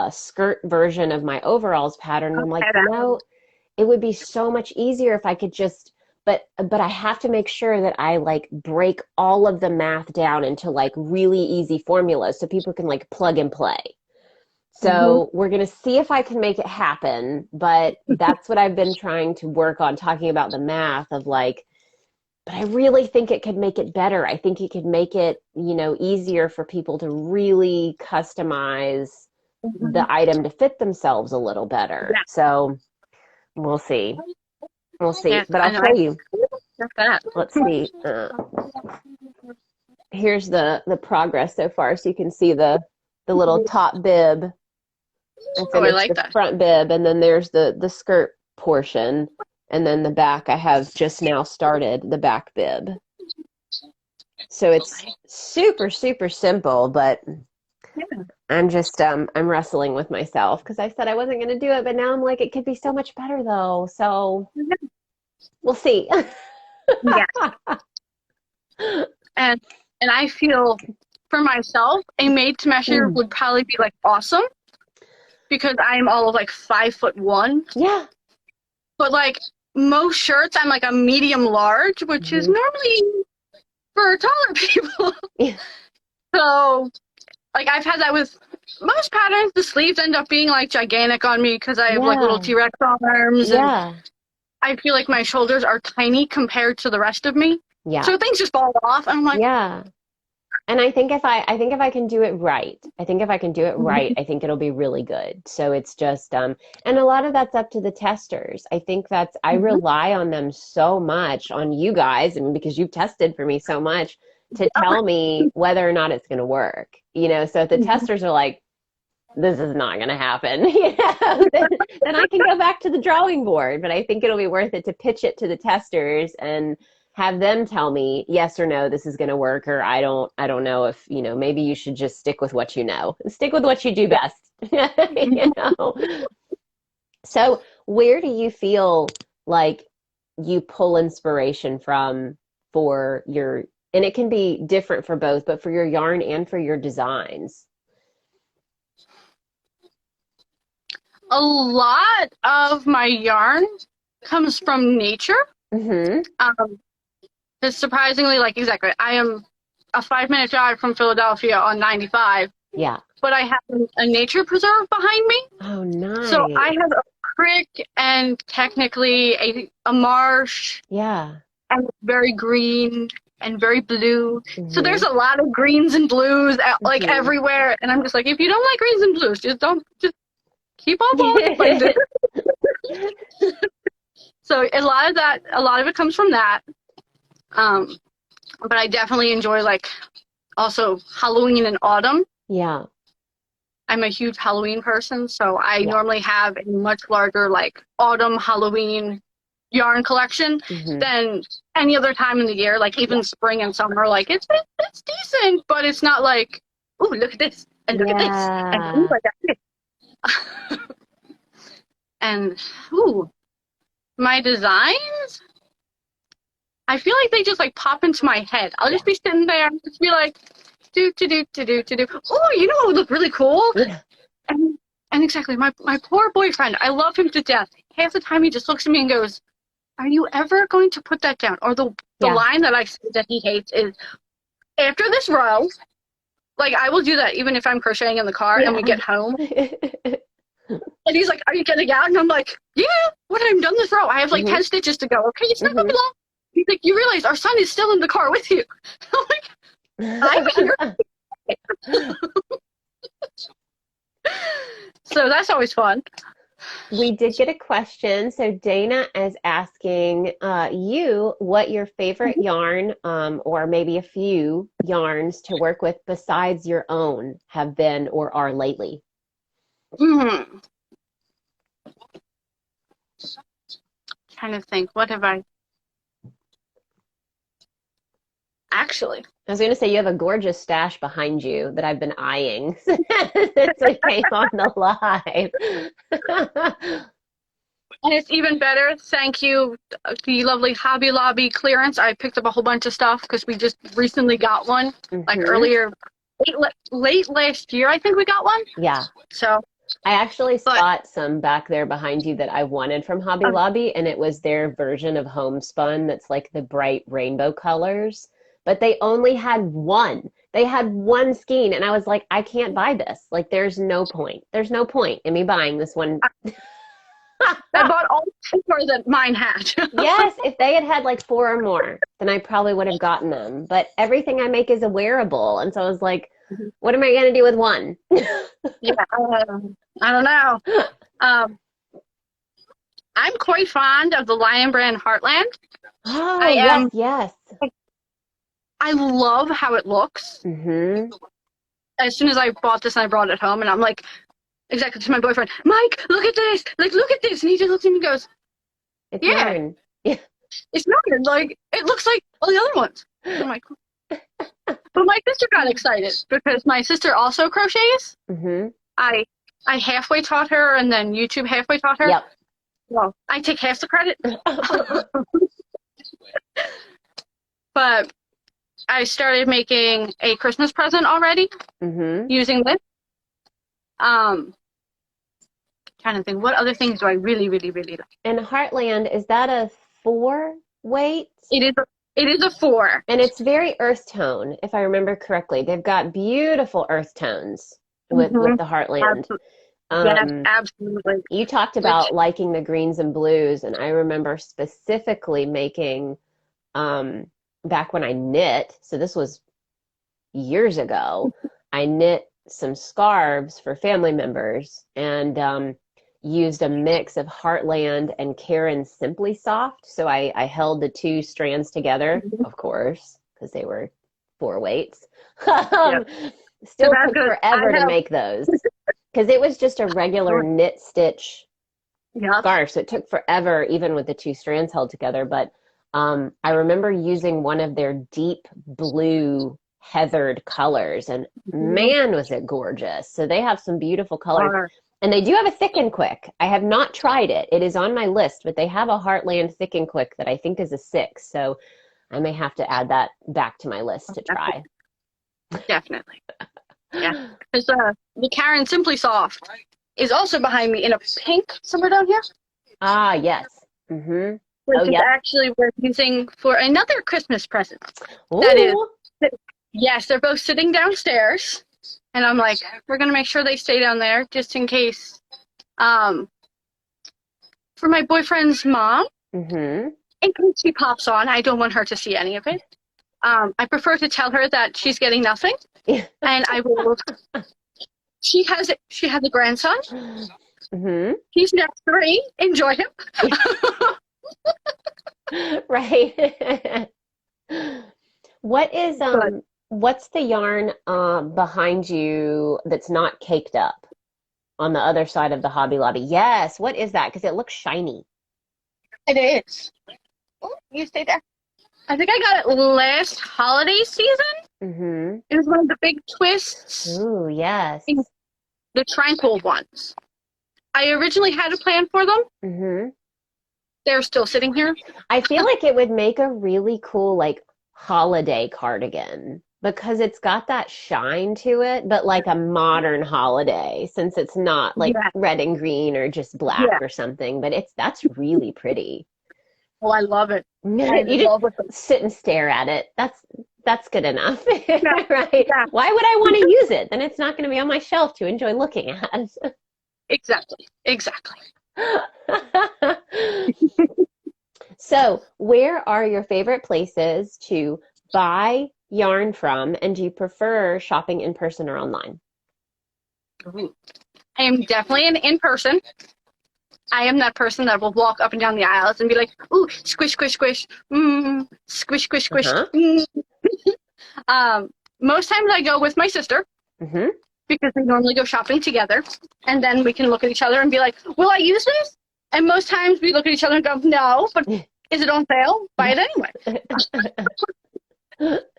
S1: skirt version of my overalls pattern. And I'm like, you know, it would be so much easier if I could just, but I have to make sure that I like break all of the math down into like really easy formulas so people can like plug and play. So we're going to see if I can make it happen, but that's what I've been trying to work on, talking about the math of like, but I really think it could make it better. I think it could make it, you know, easier for people to really customize the item to fit themselves a little better. So we'll see. We'll see, but I'll show you. Let's see. Here's the progress so far, so you can see the little top bib.
S2: I like that.
S1: Front bib, and then there's the skirt portion, and then the back. I have just now started the back bib. So it's super, super simple, but I'm just I'm wrestling with myself because I said I wasn't going to do it, but now I'm like, it could be so much better though. So we'll see.
S2: And I feel for myself, a made to measure would probably be like awesome because I'm all of like 5'1".
S1: Yeah.
S2: But like most shirts, I'm like a medium large, which is normally for taller people. So like I've had that with most patterns. The sleeves end up being like gigantic on me because I have like little T-Rex arms. And I feel like my shoulders are tiny compared to the rest of me. Yeah. So things just fall off. And I'm like,
S1: And I think if I can do it right, I think it'll be really good. So it's just, and a lot of that's up to the testers. I think I rely on them so much, on you guys, and because you've tested for me so much, to tell me whether or not it's going to work, you know? So if the testers are like, this is not going to happen. You know, then I can go back to the drawing board. But I think it'll be worth it to pitch it to the testers and have them tell me yes or no, this is going to work, or I don't know if, maybe you should just stick with what you know. Stick with what you do best. You know. So where do you feel like you pull inspiration from for your, and it can be different for both, but for your yarn and for your designs?
S2: A lot of my yarn comes from nature.
S1: Mm-hmm.
S2: It's surprisingly, like, exactly, I am a 5-minute drive from Philadelphia on 95,
S1: Yeah.
S2: but I have a nature preserve behind me.
S1: Oh,
S2: So
S1: nice.
S2: I have a creek and technically a marsh,
S1: Yeah.
S2: and it's very green and very blue. So
S1: Mm-hmm.
S2: there's a lot of greens and blues like
S1: Mhm.
S2: everywhere. And I'm just like, if you don't like greens and blues, just keep on walking. Like this. So a lot of it comes from that. But I definitely enjoy like also Halloween and autumn.
S1: Yeah.
S2: I'm a huge Halloween person, so I
S1: Yeah.
S2: normally have a much larger like autumn Halloween yarn collection
S1: Mm-hmm.
S2: than any other time in the year. Like even spring and summer, like it's decent, but it's not like, ooh, look at this and look at this and ooh,
S1: Yeah.
S2: I got this. And ooh, my designs, I feel like they just like pop into my head. I'll just be sitting there and just be like, do. Oh, you know what would look really cool?
S1: Yeah.
S2: And exactly, my poor boyfriend, I love him to death. Half the time he just looks at me and goes, are you ever going to put that down? Or the
S1: Yeah.
S2: line that I say that he hates is, after this row, like I will do that even if I'm crocheting in the car and we get home. And he's like, are you getting out? And I'm like, yeah, what, I'm done this row. I have like 10 stitches to go. Okay, it's not going to be long. He's like, you realize our son is still in the car with you. I'm like, I'm here. So that's always fun.
S1: We did get a question. So Dana is asking you what your favorite yarn, or maybe a few yarns to work with besides your own have been or are lately.
S2: Trying to think, what have I actually?
S1: I was going to say you have a gorgeous stash behind you that I've been eyeing since we came on the live.
S2: And it's even better, thank you, the lovely Hobby Lobby clearance. I picked up a whole bunch of stuff because we just recently got one, like earlier, late last year, I think we got one.
S1: Yeah.
S2: So
S1: I actually spot some back there behind you that I wanted from Hobby Lobby, and it was their version of homespun that's like the bright rainbow colors. But they only had one. They had one skein, and I was like, I can't buy this. Like, there's no point. There's no point in me buying this one.
S2: I bought all the four that mine had.
S1: Yes, if they had had like 4 or more, then I probably would have gotten them. But everything I make is a wearable, and so I was like, what am I going to do with one?
S2: Yeah, I don't know. I'm quite fond of the Lion Brand Heartland.
S1: Oh, yes, yes.
S2: I love how it looks.
S1: Mm-hmm.
S2: As soon as I bought this and I brought it home, and I'm like, exactly to my boyfriend, Mike, look at this. Like, look at this. And he just looks at me and goes,
S1: It's
S2: yeah.
S1: yarn. Yeah.
S2: It's yarn. Like, it looks like all the other ones. I'm like, but my sister got excited because my sister also crochets.
S1: Mm-hmm.
S2: I halfway taught her, and then YouTube halfway taught her.
S1: Yep.
S2: Well, I take half the credit. But I started making a Christmas present already using this. Trying to think, what other things do I really, really, really like?
S1: And Heartland, is that a 4 weight?
S2: It is a 4.
S1: And it's very earth tone, if I remember correctly. They've got beautiful earth tones with the Heartland.
S2: Yes, absolutely.
S1: You talked about liking the greens and blues, and I remember specifically making, back when I knit, so this was years ago, I knit some scarves for family members and used a mix of Heartland and Karen's Simply Soft. So I held the 2 strands together, of course, because they were 4 weights. Still took forever to make those. because it was just a regular knit stitch
S2: Yep.
S1: scarf, so it took forever, even with the two strands held together. But I remember using one of their deep blue heathered colors, and man, was it gorgeous. So they have some beautiful colors. And they do have a thick and quick. I have not tried it. It is on my list, but they have a Heartland thick and quick that I think is a 6. So I may have to add that back to my list to try.
S2: Definitely. Yeah. Because the Karen Simply Soft is also behind me in a pink somewhere down here.
S1: Ah, yes. Mm-hmm.
S2: Which is
S1: yeah.
S2: actually we're using for another Christmas present.
S1: Ooh.
S2: That is, yes, they're both sitting downstairs. And I'm like, we're going to make sure they stay down there just in case. For my boyfriend's mom,
S1: Mm-hmm.
S2: in case she pops on, I don't want her to see any of it. I prefer to tell her that she's getting nothing. And I will. She has a grandson.
S1: Mm-hmm.
S2: He's now 3. Enjoy him.
S1: Right. What is what's the yarn behind you that's not caked up on the other side of the Hobby Lobby? Yes, what is that? Because it looks shiny.
S2: It is. Oh, you stay there. I think I got it last holiday season.
S1: Mm-hmm.
S2: It was one of the big twists.
S1: Ooh, yes.
S2: The tranquil ones. I originally had a plan for them.
S1: Mm-hmm.
S2: They're still sitting here.
S1: I feel like it would make a really cool like holiday cardigan because it's got that shine to it, but like a modern holiday since it's not like red and green or just black or something, but that's really pretty.
S2: Oh, I love it.
S1: You just sit and stare at it. That's good enough, right?
S2: Yeah.
S1: Why would I want to use it? Then it's not going to be on my shelf to enjoy looking at.
S2: Exactly.
S1: So, where are your favorite places to buy yarn from, and do you prefer shopping in person or online?
S2: Ooh. I am definitely an in-person. I am that person that will walk up and down the aisles and be like, ooh, squish, squish, squish, squish, squish, squish. Most times I go with my sister because we normally go shopping together, and then we can look at each other and be like, will I use this? And most times we look at each other and go, no, but is it on sale? Buy it anyway.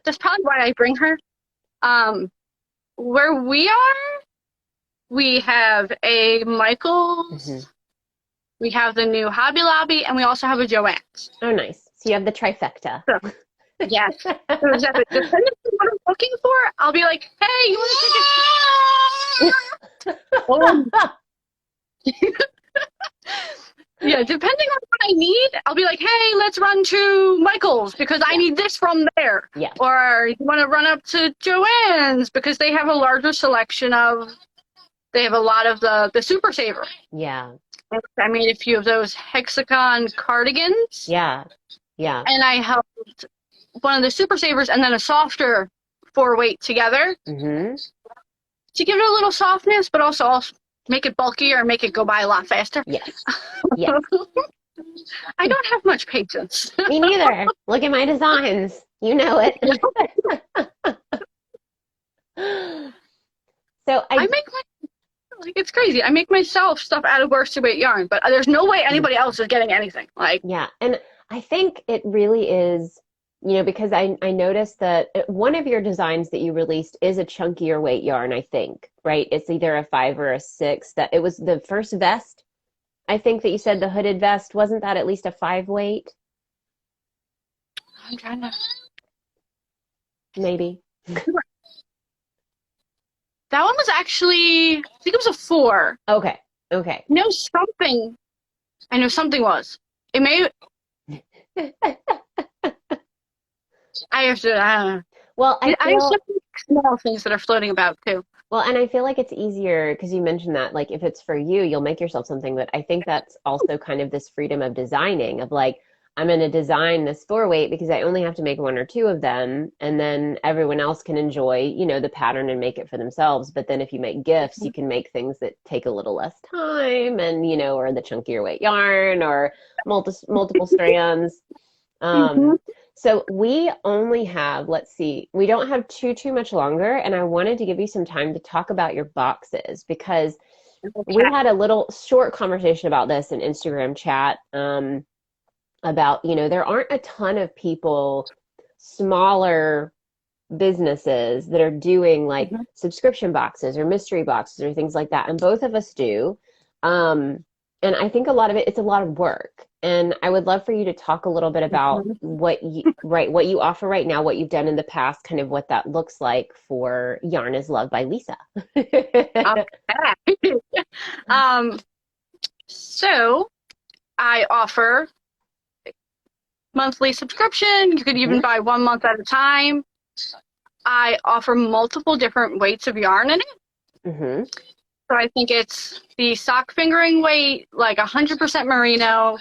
S2: That's probably why I bring her. Where we are, we have a Michael's, we have the new Hobby Lobby, and we also have a Joann's.
S1: Oh, nice. So you have the trifecta.
S2: So, yes. So depending on what I'm looking for, I'll be like, hey, you want to take a Yeah, depending on what I need, I'll be like, hey, let's run to Michael's because I need this from there.
S1: Yeah.
S2: Or you want to run up to Joann's because they have a larger selection they have a lot of the Super Saver.
S1: Yeah.
S2: I made a few of those hexagon cardigans.
S1: Yeah.
S2: And I held one of the Super Savers and then a softer 4-weight together to give it a little softness, but also make it bulkier and make it go by a lot faster. Yes. I don't have much patience.
S1: Me neither. Look at my designs. You know it. So I make
S2: it's crazy. I make myself stuff out of worsted weight yarn, but there's no way anybody else is getting anything.
S1: And I think it really is, because I noticed that one of your designs that you released is a chunkier weight yarn, I think, right? It's either a 5 or a 6. That it was the first vest. I think that you said the hooded vest, wasn't that at least a 5 weight?
S2: I'm trying to.
S1: Maybe.
S2: That one was actually, I think it was a 4.
S1: Okay.
S2: No, something. I know something was. It may. I have to. I don't know.
S1: Well, I
S2: have some small things that are floating about too.
S1: Well, and I feel like it's easier because you mentioned that, like, if it's for you, you'll make yourself something. But I think that's also kind of this freedom of designing of like, I'm going to design this 4-weight because I only have to make 1 or 2 of them. And then everyone else can enjoy, the pattern and make it for themselves. But then if you make gifts, you can make things that take a little less time and, or the chunkier weight yarn or multiple strands. So we only have, let's see, we don't have too much longer, and I wanted to give you some time to talk about your boxes because we
S2: Okay.
S1: had a little short conversation about this in Instagram chat, about, there aren't a ton of people, smaller businesses that are doing like
S2: Mhm.
S1: subscription boxes or mystery boxes or things like that. And both of us do. And I think a lot of it's a lot of work. And I would love for you to talk a little bit about
S2: Mhm.
S1: what you offer right now, what you've done in the past, kind of what that looks like for Yarn is Love by Lisa.
S2: Okay. Um, so I offer monthly subscription. You could even
S1: Hmm.
S2: buy 1 month at a time. I offer multiple different weights of yarn in it.
S1: Hmm.
S2: So I think it's the sock fingering weight, like 100% merino,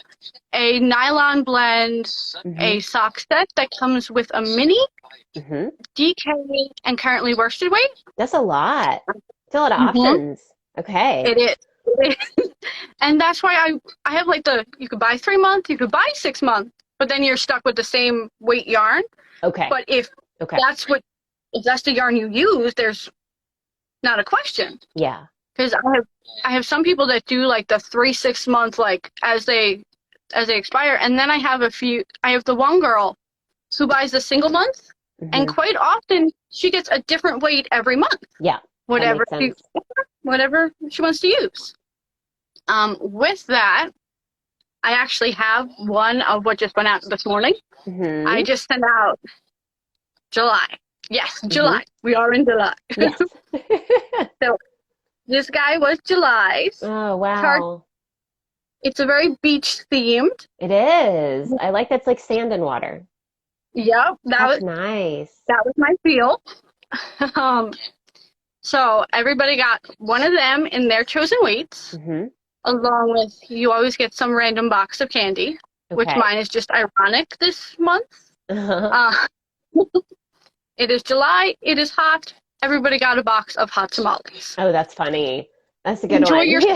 S2: a nylon blend,
S1: Hmm.
S2: a sock set that comes with a mini,
S1: Hmm.
S2: DK, and currently worsted weight.
S1: That's a lot. It's a lot of
S2: Mm-hmm.
S1: options. Okay.
S2: It is. It is. And that's why I have like you could buy 3 month, you could buy 6 month, but then you're stuck with the same weight yarn.
S1: Okay.
S2: But if
S1: Okay.
S2: that's what if that's the yarn you use, there's not a question.
S1: Yeah.
S2: Because I have some people that do like the 3 6 month like as they expire, and then I have the one girl who buys the single month, and
S1: Hmm.
S2: quite often she gets a different weight every month,
S1: Yeah. That
S2: whatever
S1: makes sense.
S2: whatever she wants to use. With that, I actually have one of what just went out this morning. I
S1: Hmm.
S2: just sent out July. Yes,
S1: Hmm.
S2: July. We are in July.
S1: Yes.
S2: So this guy was July's
S1: Oh,
S2: card.
S1: wow.
S2: It's a very beach themed.
S1: It is. I like that's like sand and water.
S2: Yep,
S1: That's nice.
S2: that was my feel. Um, so everybody got one of them in their chosen weights,
S1: Hmm.
S2: along with you always get some random box of candy, which
S1: Okay.
S2: mine is just ironic this month. Uh, it is July. It is hot. Everybody got a box of hot tamales.
S1: Oh, that's funny. That's a good
S2: Enjoy
S1: one.
S2: your stay.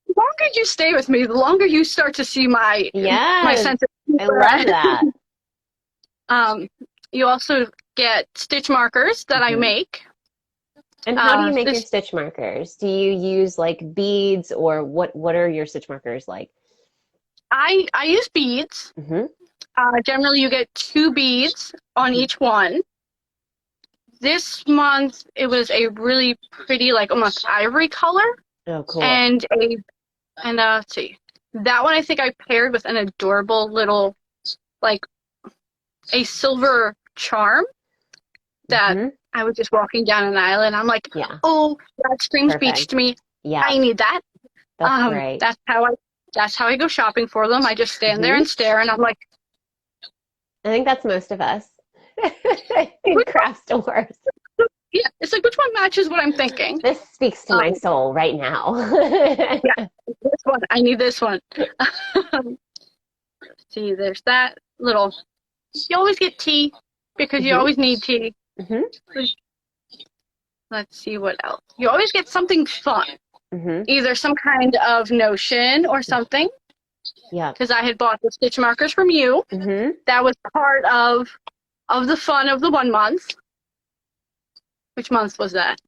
S2: The longer you stay with me, the longer you start to see my
S1: Yes.
S2: sense of
S1: I love
S2: humor.
S1: that.
S2: Um, you also get stitch markers that I
S1: Hmm.
S2: make.
S1: And how do you make your
S2: This
S1: stitch markers? Do you use like beads or what are your stitch markers like?
S2: I use beads.
S1: Hmm.
S2: Generally, you get 2 beads on
S1: Hmm.
S2: each one. This month, it was a really pretty, like almost ivory color,
S1: Oh, cool.
S2: and let's see, that one I think I paired with an adorable little like a silver charm that
S1: Hmm.
S2: I was just walking down an aisle and I'm like,
S1: Yeah.
S2: oh, that screams beach
S1: Perfect.
S2: to me.
S1: Yeah.
S2: I need that.
S1: That's great.
S2: That's how I go shopping for them. I just stand there
S1: Hmm.
S2: and stare, and I'm like,
S1: I think that's most of us in
S2: which
S1: craft stores.
S2: one? Yeah, it's like which one matches what I'm thinking.
S1: This speaks to my
S2: Um,
S1: soul right now.
S2: yeah, this one. I need this one. See, there's that little. You always get tea because you
S1: Hmm.
S2: always need tea.
S1: Hmm.
S2: Let's see what else. You always get something fun,
S1: Hmm.
S2: either some kind of notion or something.
S1: Yeah.
S2: Because I had bought the stitch markers from you.
S1: Hmm.
S2: That was part of the fun of the 1 month. Which month was that?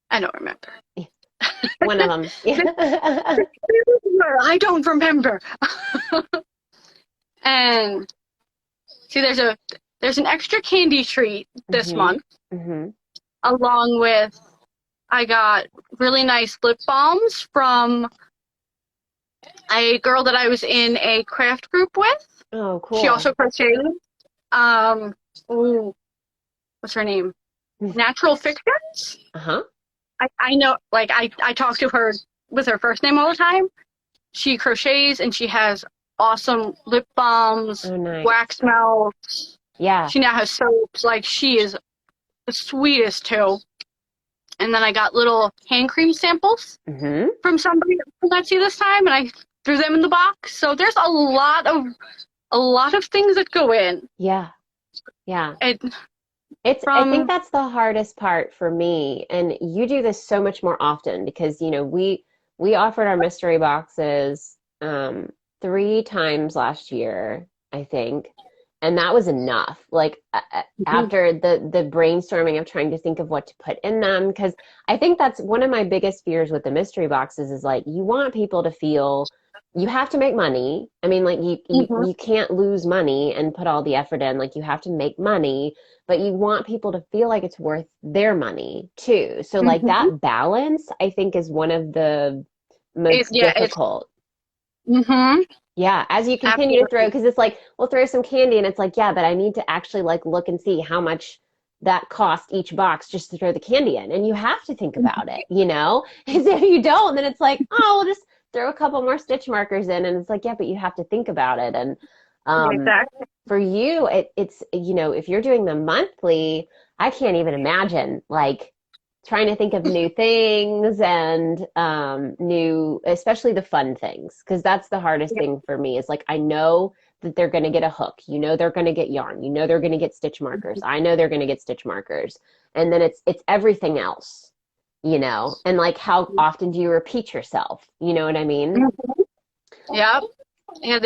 S2: I don't remember.
S1: One of them. Yeah.
S2: I don't remember. And see, there's an extra candy treat this
S1: Hmm.
S2: month,
S1: Hmm.
S2: along with I got really nice lip balms from a girl that I was in a craft group with.
S1: Oh,
S2: She
S1: cool.
S2: also crocheted. Um, ooh, what's her name? Natural Fictions.
S1: Uh-huh.
S2: I know, like I talk to her with her first name all the time. She crochets and she has awesome lip balms,
S1: Oh, nice.
S2: wax melts.
S1: Yeah.
S2: She now has soaps. Like she is the sweetest too. And then I got little hand cream samples
S1: Hmm.
S2: from somebody from Etsy this time, and I threw them in the box. So there's a lot of things that go in.
S1: Yeah. Yeah.
S2: And
S1: I think
S2: from
S1: that's the hardest part for me. And you do this so much more often because, we offered our mystery boxes, 3 times last year, I think. And that was enough. Like
S2: Mhm.
S1: after the brainstorming of trying to think of what to put in them, because I think that's one of my biggest fears with the mystery boxes is like you want people to feel you have to make money. I mean, like
S2: Mhm.
S1: you can't lose money and put all the effort in. Like you have to make money, but you want people to feel like it's worth their money too. So like
S2: Mhm.
S1: that balance, I think, is one of the most
S2: It's
S1: difficult.
S2: mhm.
S1: Yeah, as you continue to throw,
S2: Absolutely.
S1: because it's like, we'll throw some candy and it's like, yeah, but I need to actually like look and see how much that cost each box just to throw the candy in. And you have to think about it, you know? Because if you don't, then it's like, oh, we'll just throw a couple more stitch markers in. And it's like, yeah, but you have to think about it. And um,
S2: Exactly.
S1: for you, it's, you know, if you're doing the monthly, I can't even imagine like trying to think of new things and new, especially the fun things, because that's the hardest
S2: Yeah.
S1: thing for me is like, I know that they're going to get a hook. You know, they're going to get yarn. You know, they're going to get stitch markers. I know they're going to get stitch markers. And then it's everything else, you know, and like how often do you repeat yourself? You know what I mean?
S2: Mhm. Yep. Yeah,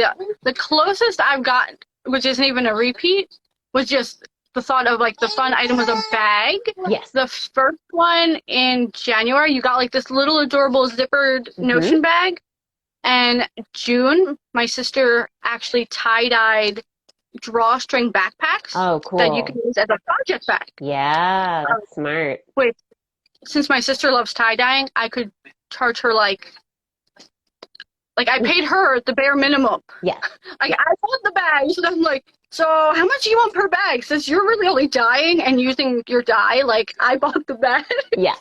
S2: the closest I've gotten, which isn't even a repeat, was just the thought of like the fun item was a bag.
S1: Yes.
S2: The first one in January, you got like this little adorable zippered
S1: Mm-hmm.
S2: Notion bag. And June, my sister actually tie-dyed drawstring backpacks
S1: Oh,
S2: that you can
S1: cool.
S2: use as a project bag.
S1: Yeah,
S2: Um,
S1: that's smart.
S2: which, since my sister loves tie-dyeing, I could charge her like I paid her the bare minimum.
S1: Yeah.
S2: Like I bought the bags, and I'm like, so how much do you want per bag? Since you're really only dyeing and using your dye, like I bought the bag,
S1: Yeah.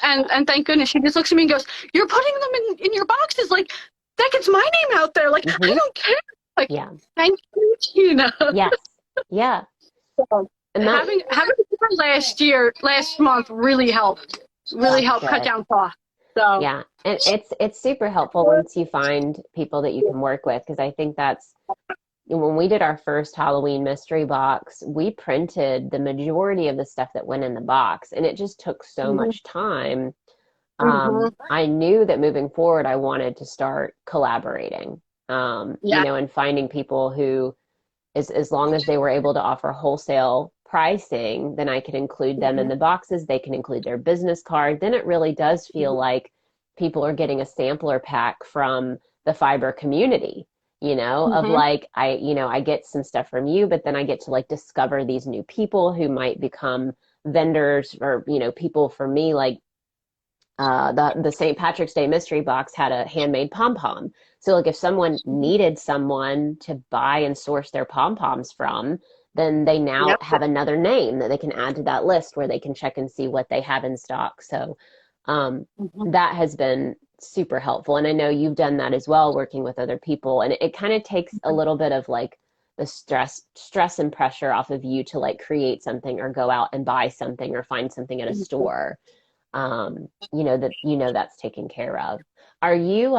S2: and thank goodness she just looks at me and goes, "You're putting them in your boxes, like that gets my name out there. Like I
S1: Mm-hmm.
S2: don't care. Like
S1: Yeah.
S2: thank you, Tina."
S1: Yes. Yeah.
S2: So,
S1: And that,
S2: having her last month really
S1: that's
S2: helped cut
S1: good.
S2: down costs. So
S1: Yeah, and it's super helpful once you find people that you can work with because I think that's when we did our first Halloween mystery box, we printed the majority of the stuff that went in the box, and it just took so
S2: mhm,
S1: much time.
S2: mhm,
S1: I knew that moving forward, I wanted to start collaborating, you
S2: yeah,
S1: know, and finding people who, as long as they were able to offer wholesale pricing, then I could include them in
S2: mhm,
S1: the boxes. They can include their business card. Then it really does feel like people are getting a sampler pack from the fiber community, you know, of
S2: mhm,
S1: like, I get some stuff from you, but then I get to like discover these new people who might become vendors or, you know, people for me, like the St. Patrick's Day mystery box had a handmade pom pom. So like if someone needed someone to buy and source their pom poms from, then they now
S2: yep,
S1: have another name that they can add to that list where they can check and see what they have in stock. So
S2: mhm,
S1: that has been super helpful. And I know you've done that as well, working with other people. And it kind of takes a little bit of like the stress and pressure off of you to like create something or go out and buy something or find something at a
S2: mhm.
S1: store, you know, that you know that's taken care of. Are you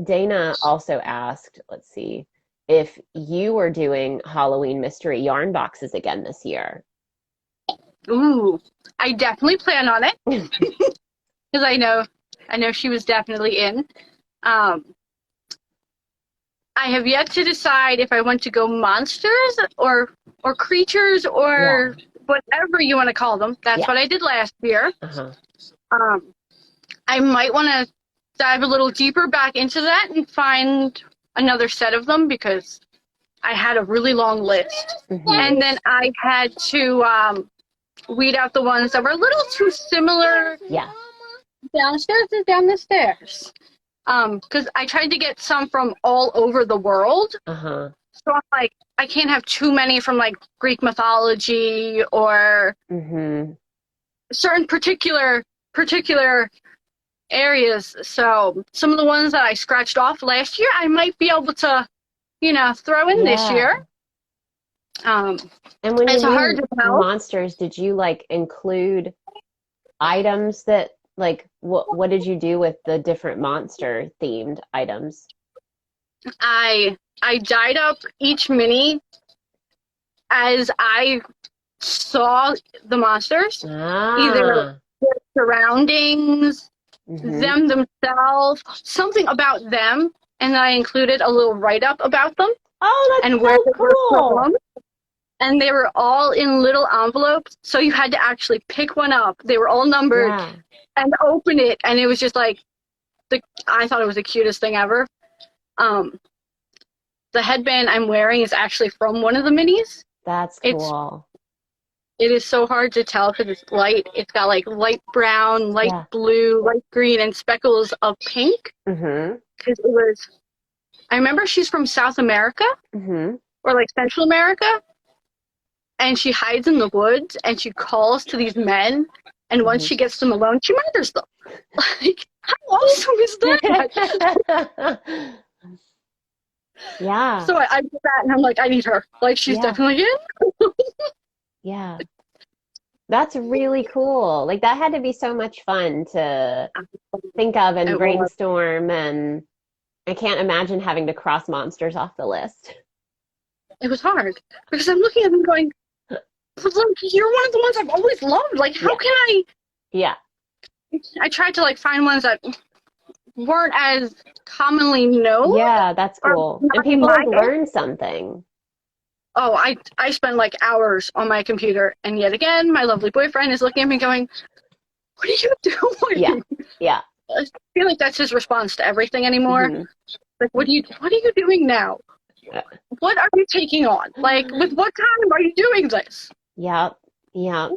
S1: Dana also asked, let's see, if you were doing Halloween mystery yarn boxes again this year.
S2: Ooh, I definitely plan on it because I know she was definitely in. Um, I have yet to decide if I want to go monsters or creatures
S1: Yeah.
S2: or whatever you want to call them. That's
S1: Yeah.
S2: what I did last year.
S1: Uh-huh.
S2: Um, I might want to dive a little deeper back into that and find another set of them because I had a really long list.
S1: Mm-hmm.
S2: And then I had to weed out the ones that were a little too similar
S1: Yeah.
S2: downstairs and down the stairs. Because I tried to get some from all over the world.
S1: Uh-huh.
S2: So I'm like, I can't have too many from like Greek mythology or
S1: Mm-hmm.
S2: certain particular areas. So some of the ones that I scratched off last year, I might be able to, throw in this
S1: Yeah.
S2: year. Um,
S1: And when you
S2: it's hard
S1: mean
S2: to tell.
S1: monsters, did you like include items that like what did you do with the different monster themed items?
S2: I dyed up each mini as I saw the monsters, either
S1: Ah.
S2: their surroundings,
S1: Mm-hmm.
S2: them themselves, something about them, and then I included a little write-up about them
S1: Oh, that's
S2: and where
S1: so
S2: they were
S1: cool.
S2: from. And they were all in little envelopes, so you had to actually pick one up. They were all numbered
S1: Yeah,
S2: and open it, and it was just like I thought it was the cutest thing ever. Um, the headband I'm wearing is actually from one of the minis.
S1: that's
S2: It's
S1: cool.
S2: it is so hard to tell because it's light. It's got like light brown, light
S1: Yeah.
S2: blue, light green, and speckles of pink.
S1: Mm-hmm.
S2: Because it was, I remember she's from South America
S1: Mm-hmm.
S2: or like Central America, and she hides in the woods and she calls to these men, and once she gets them alone, she murders them. Like, how awesome is that?
S1: Mm-hmm. Yeah,
S2: So I did that, and I'm like, I need her. Like, she's
S1: yeah,
S2: definitely in.
S1: yeah. That's really cool. Like that had to be so much fun to think of and
S2: It was.
S1: brainstorm, and I can't imagine having to cross monsters off the list.
S2: It was hard because I'm looking at them going, but look, you're one of the ones I've always loved. Like, how
S1: Yeah,
S2: can I?
S1: yeah,
S2: I tried to like find ones that weren't as commonly known
S1: yeah, that's
S2: or
S1: cool. And
S2: not in
S1: people
S2: my
S1: have
S2: area.
S1: learned something.
S2: Oh, I spent like hours on my computer, and yet again, my lovely boyfriend is looking at me going, "What are you
S1: Yeah,
S2: doing?"
S1: yeah.
S2: I feel like that's his response to everything anymore.
S1: Hmm.
S2: Like, what are you doing now? What are you taking on? Like, with what time are you doing this?
S1: Yeah, yeah.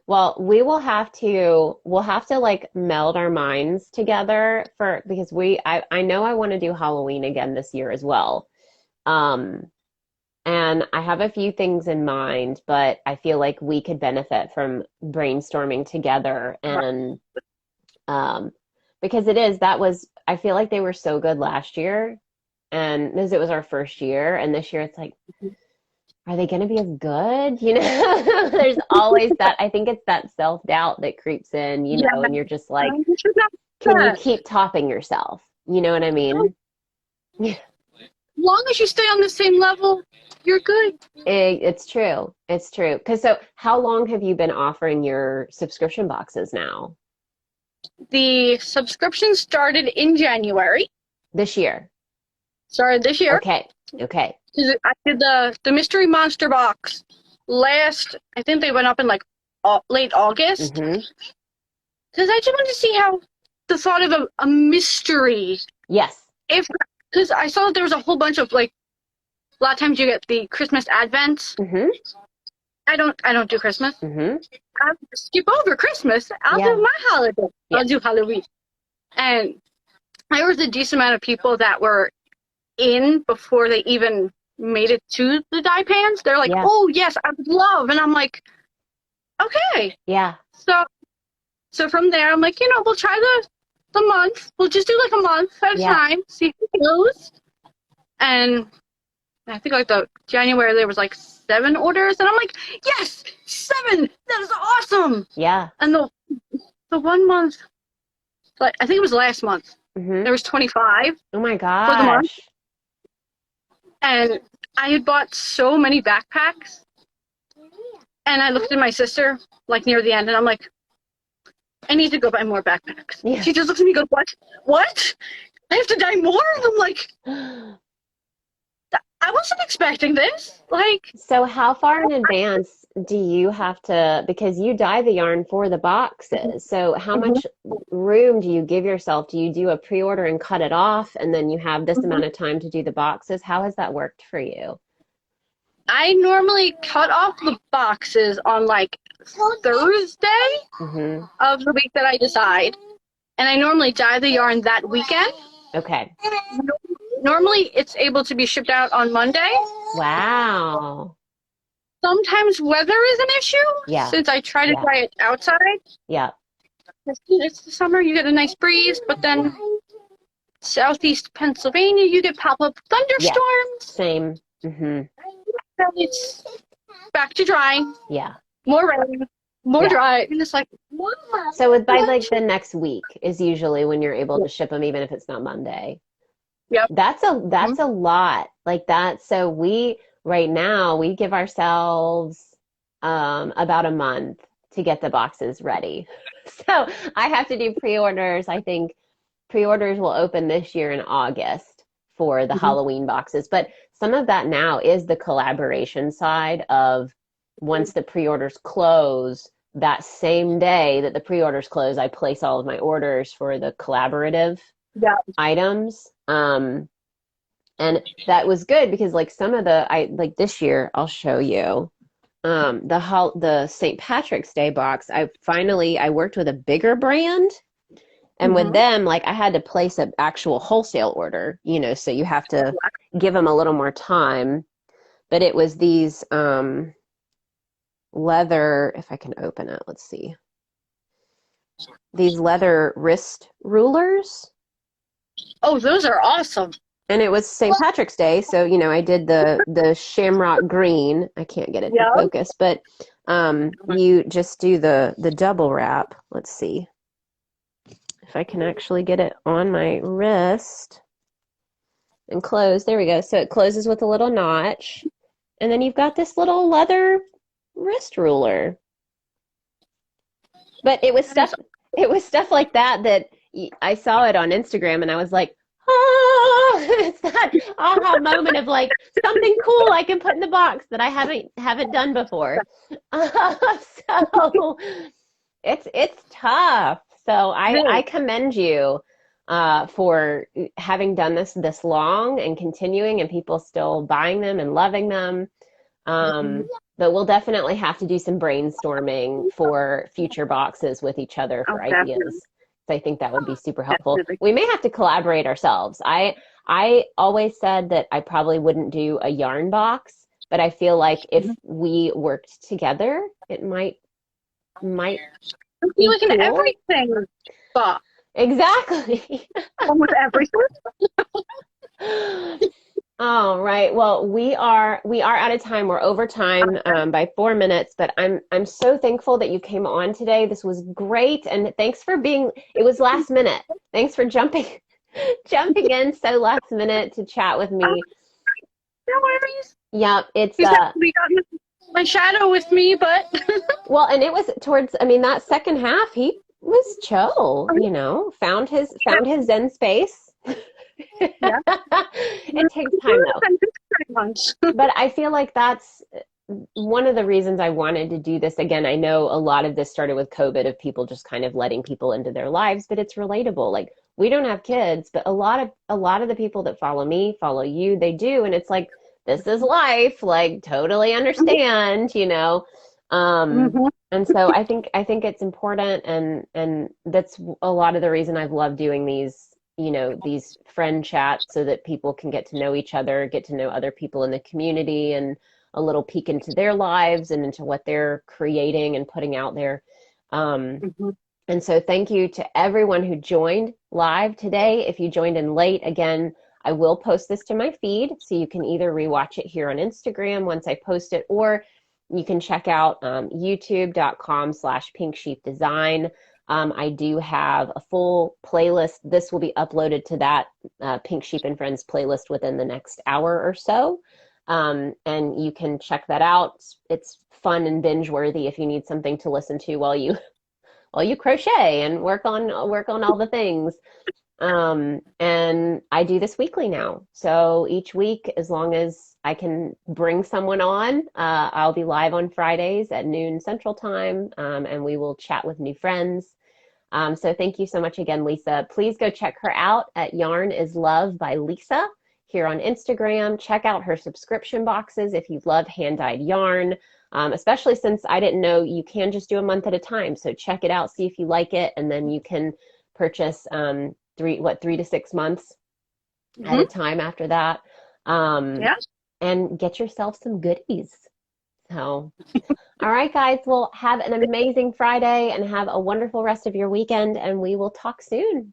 S1: Well, we'll have to like meld our minds together for because I know I want to do Halloween again this year as well. Um, and I have a few things in mind, but I feel like we could benefit from brainstorming together and um because I feel like they were so good last year and because it was our first year and this year it's like are they going to be as good? You know, there's always that. I think it's that self-doubt that creeps in, you
S2: Yeah,
S1: know, and you're just like,
S2: you should not do
S1: can you
S2: that.
S1: keep topping yourself? You know what I mean?
S2: As long as you stay on the same level, you're good.
S1: It's true. It's true. Because so, how long have you been offering your subscription boxes now?
S2: The subscription started in January.
S1: This year?
S2: Started this year.
S1: Okay. Okay.
S2: I did the mystery monster box last. I think they went up in like late August
S1: Mm-hmm.
S2: because I just wanted to see how the thought of a mystery.
S1: Yes.
S2: If because I saw that there was a whole bunch of like a lot of times you get the Christmas advents.
S1: Mm-hmm.
S2: I don't do Christmas.
S1: Mm-hmm.
S2: I'll skip over Christmas. I'll
S1: Yeah.
S2: do my holiday.
S1: Yeah.
S2: I'll do Halloween. And there was a decent amount of people that were in before they even made it to the dye pans. They're like,
S1: Yeah.
S2: "Oh yes, I would love," and I'm like, "Okay."
S1: Yeah.
S2: So from there, I'm like, we'll try the month. We'll just do like a month at a
S1: Yeah.
S2: time, see how it goes. And I think like the January there was like 7 orders, and I'm like, "Yes, 7! That is awesome!"
S1: Yeah.
S2: And the one month, like I think it was last month,
S1: Mm-hmm.
S2: there was 25
S1: Oh my
S2: for the month.
S1: gosh.
S2: And I had bought so many backpacks, and I looked at my sister like near the end, and I'm like, I need to go buy more backpacks.
S1: Yeah.
S2: She just looks at me and goes, "What? What? I have to dye more?" And I'm like, I wasn't expecting this. Like,
S1: So how far in advance do you have to, because you dye the yarn for the boxes, so how much room do you give yourself? Do you do a pre-order and cut it off, and then you have this amount of time to do the boxes? How has that worked for you?
S2: I normally cut off the boxes on like Thursday
S1: Mm-hmm.
S2: of the week that I decide. And I normally dye the yarn that weekend.
S1: Okay.
S2: Normally it's able to be shipped out on Monday.
S1: Wow.
S2: Sometimes weather is an issue
S1: Yeah.
S2: since I try to
S1: Yeah.
S2: dye it outside.
S1: Yeah.
S2: It's the summer, you get a nice breeze, but then southeast Pennsylvania, you get pop-up thunderstorms.
S1: Same. Mm-hmm.
S2: So it's back to drying,
S1: Yeah.
S2: more rain, more
S1: Yeah.
S2: dry. And it's like,
S1: So by like the next week is usually when you're able to ship them, even if it's not Monday.
S2: Yep.
S1: That's a lot. Like that. So right now we give ourselves about a month to get the boxes ready. So I have to do pre-orders. I think pre-orders will open this year in August for the
S2: Mhm.
S1: Halloween boxes. But some of that now is the collaboration side of once the pre-orders close, that same day that the pre-orders close, I place all of my orders for the collaborative
S2: Yeah.
S1: items. And that was good because like some of the I like this year, I'll show you. The St. Patrick's Day box, I worked with a bigger brand, and with
S2: Mhm.
S1: them like I had to place an actual wholesale order, so you have to give them a little more time. But it was these leather, if I can open it, let's see. These leather wrist rulers.
S2: Oh, those are awesome.
S1: And it was St. Patrick's Day, so I did the shamrock green. I can't get it to
S2: Yeah.
S1: focus, but you just do the double wrap. Let's see if I can actually get it on my wrist and close. There we go. So it closes with a little notch, and then you've got this little leather wrist ruler. But it was stuff like that I saw it on Instagram, and I was like, oh, it's that aha moment of like something cool I can put in the box that I haven't done before. So it's tough. So I
S2: Really?
S1: commend you for having done this long and continuing, and people still buying them and loving them.
S2: Mhm.
S1: But we'll definitely have to do some brainstorming for future boxes with each other
S2: Oh,
S1: for
S2: definitely.
S1: ideas. So I think that would be super helpful.
S2: Definitely.
S1: We may have to collaborate ourselves. I always said that I probably wouldn't do a yarn box, but I feel like if
S2: Mhm.
S1: we worked together, it might
S2: I feel
S1: be
S2: like an
S1: cool.
S2: everything box.
S1: Exactly.
S2: One with everything.
S1: All right. Well, we are out of time. We're over time by 4 minutes, but I'm so thankful that you came on today. This was great, and thanks for being. It was last minute. Thanks for jumping jumping in so last minute to chat with
S2: Oh,
S1: me.
S2: no worries.
S1: Yep, it's
S2: He's actually got my shadow with me, but
S1: well, and it was towards. I mean, that second half, he was chill. Found his Zen space.
S2: yeah.
S1: It takes time though.
S2: Pretty much.
S1: But I feel like that's one of the reasons I wanted to do this. Again, I know a lot of this started with COVID of people just kind of letting people into their lives, but it's relatable. Like we don't have kids, but a lot of the people that follow me, follow you, they do, and it's like this is life, like totally understand.
S2: Mhm.
S1: And so I think it's important, and that's a lot of the reason I've loved doing these friend chats so that people can get to know each other, get to know other people in the community, and a little peek into their lives and into what they're creating and putting out there. Um,
S2: Mhm.
S1: and so thank you to everyone who joined live today. If you joined in late, again, I will post this to my feed, so you can either rewatch it here on Instagram once I post it, or you can check out youtube.com/Pink Sheep Design. I do have a full playlist. This will be uploaded to that Pink Sheep and Friends playlist within the next hour or so. And you can check that out. It's fun and binge worthy if you need something to listen to while you crochet and work on all the things. And I do this weekly now. So each week, as long as I can bring someone on, I'll be live on Fridays at noon Central Time, and we will chat with new friends. So thank you so much again, Lisa. Please go check her out at Yarn is Love by Lisa here on Instagram. Check out her subscription boxes if you love hand-dyed yarn, especially since I didn't know you can just do a month at a time. So check it out, see if you like it, and then you can purchase 3 to 6 months at a
S2: Mhm.
S1: time after that, um,
S2: Yeah.
S1: and get yourself some goodies. So, all right, guys, well, have an amazing Friday and have a wonderful rest of your weekend, and we will talk soon.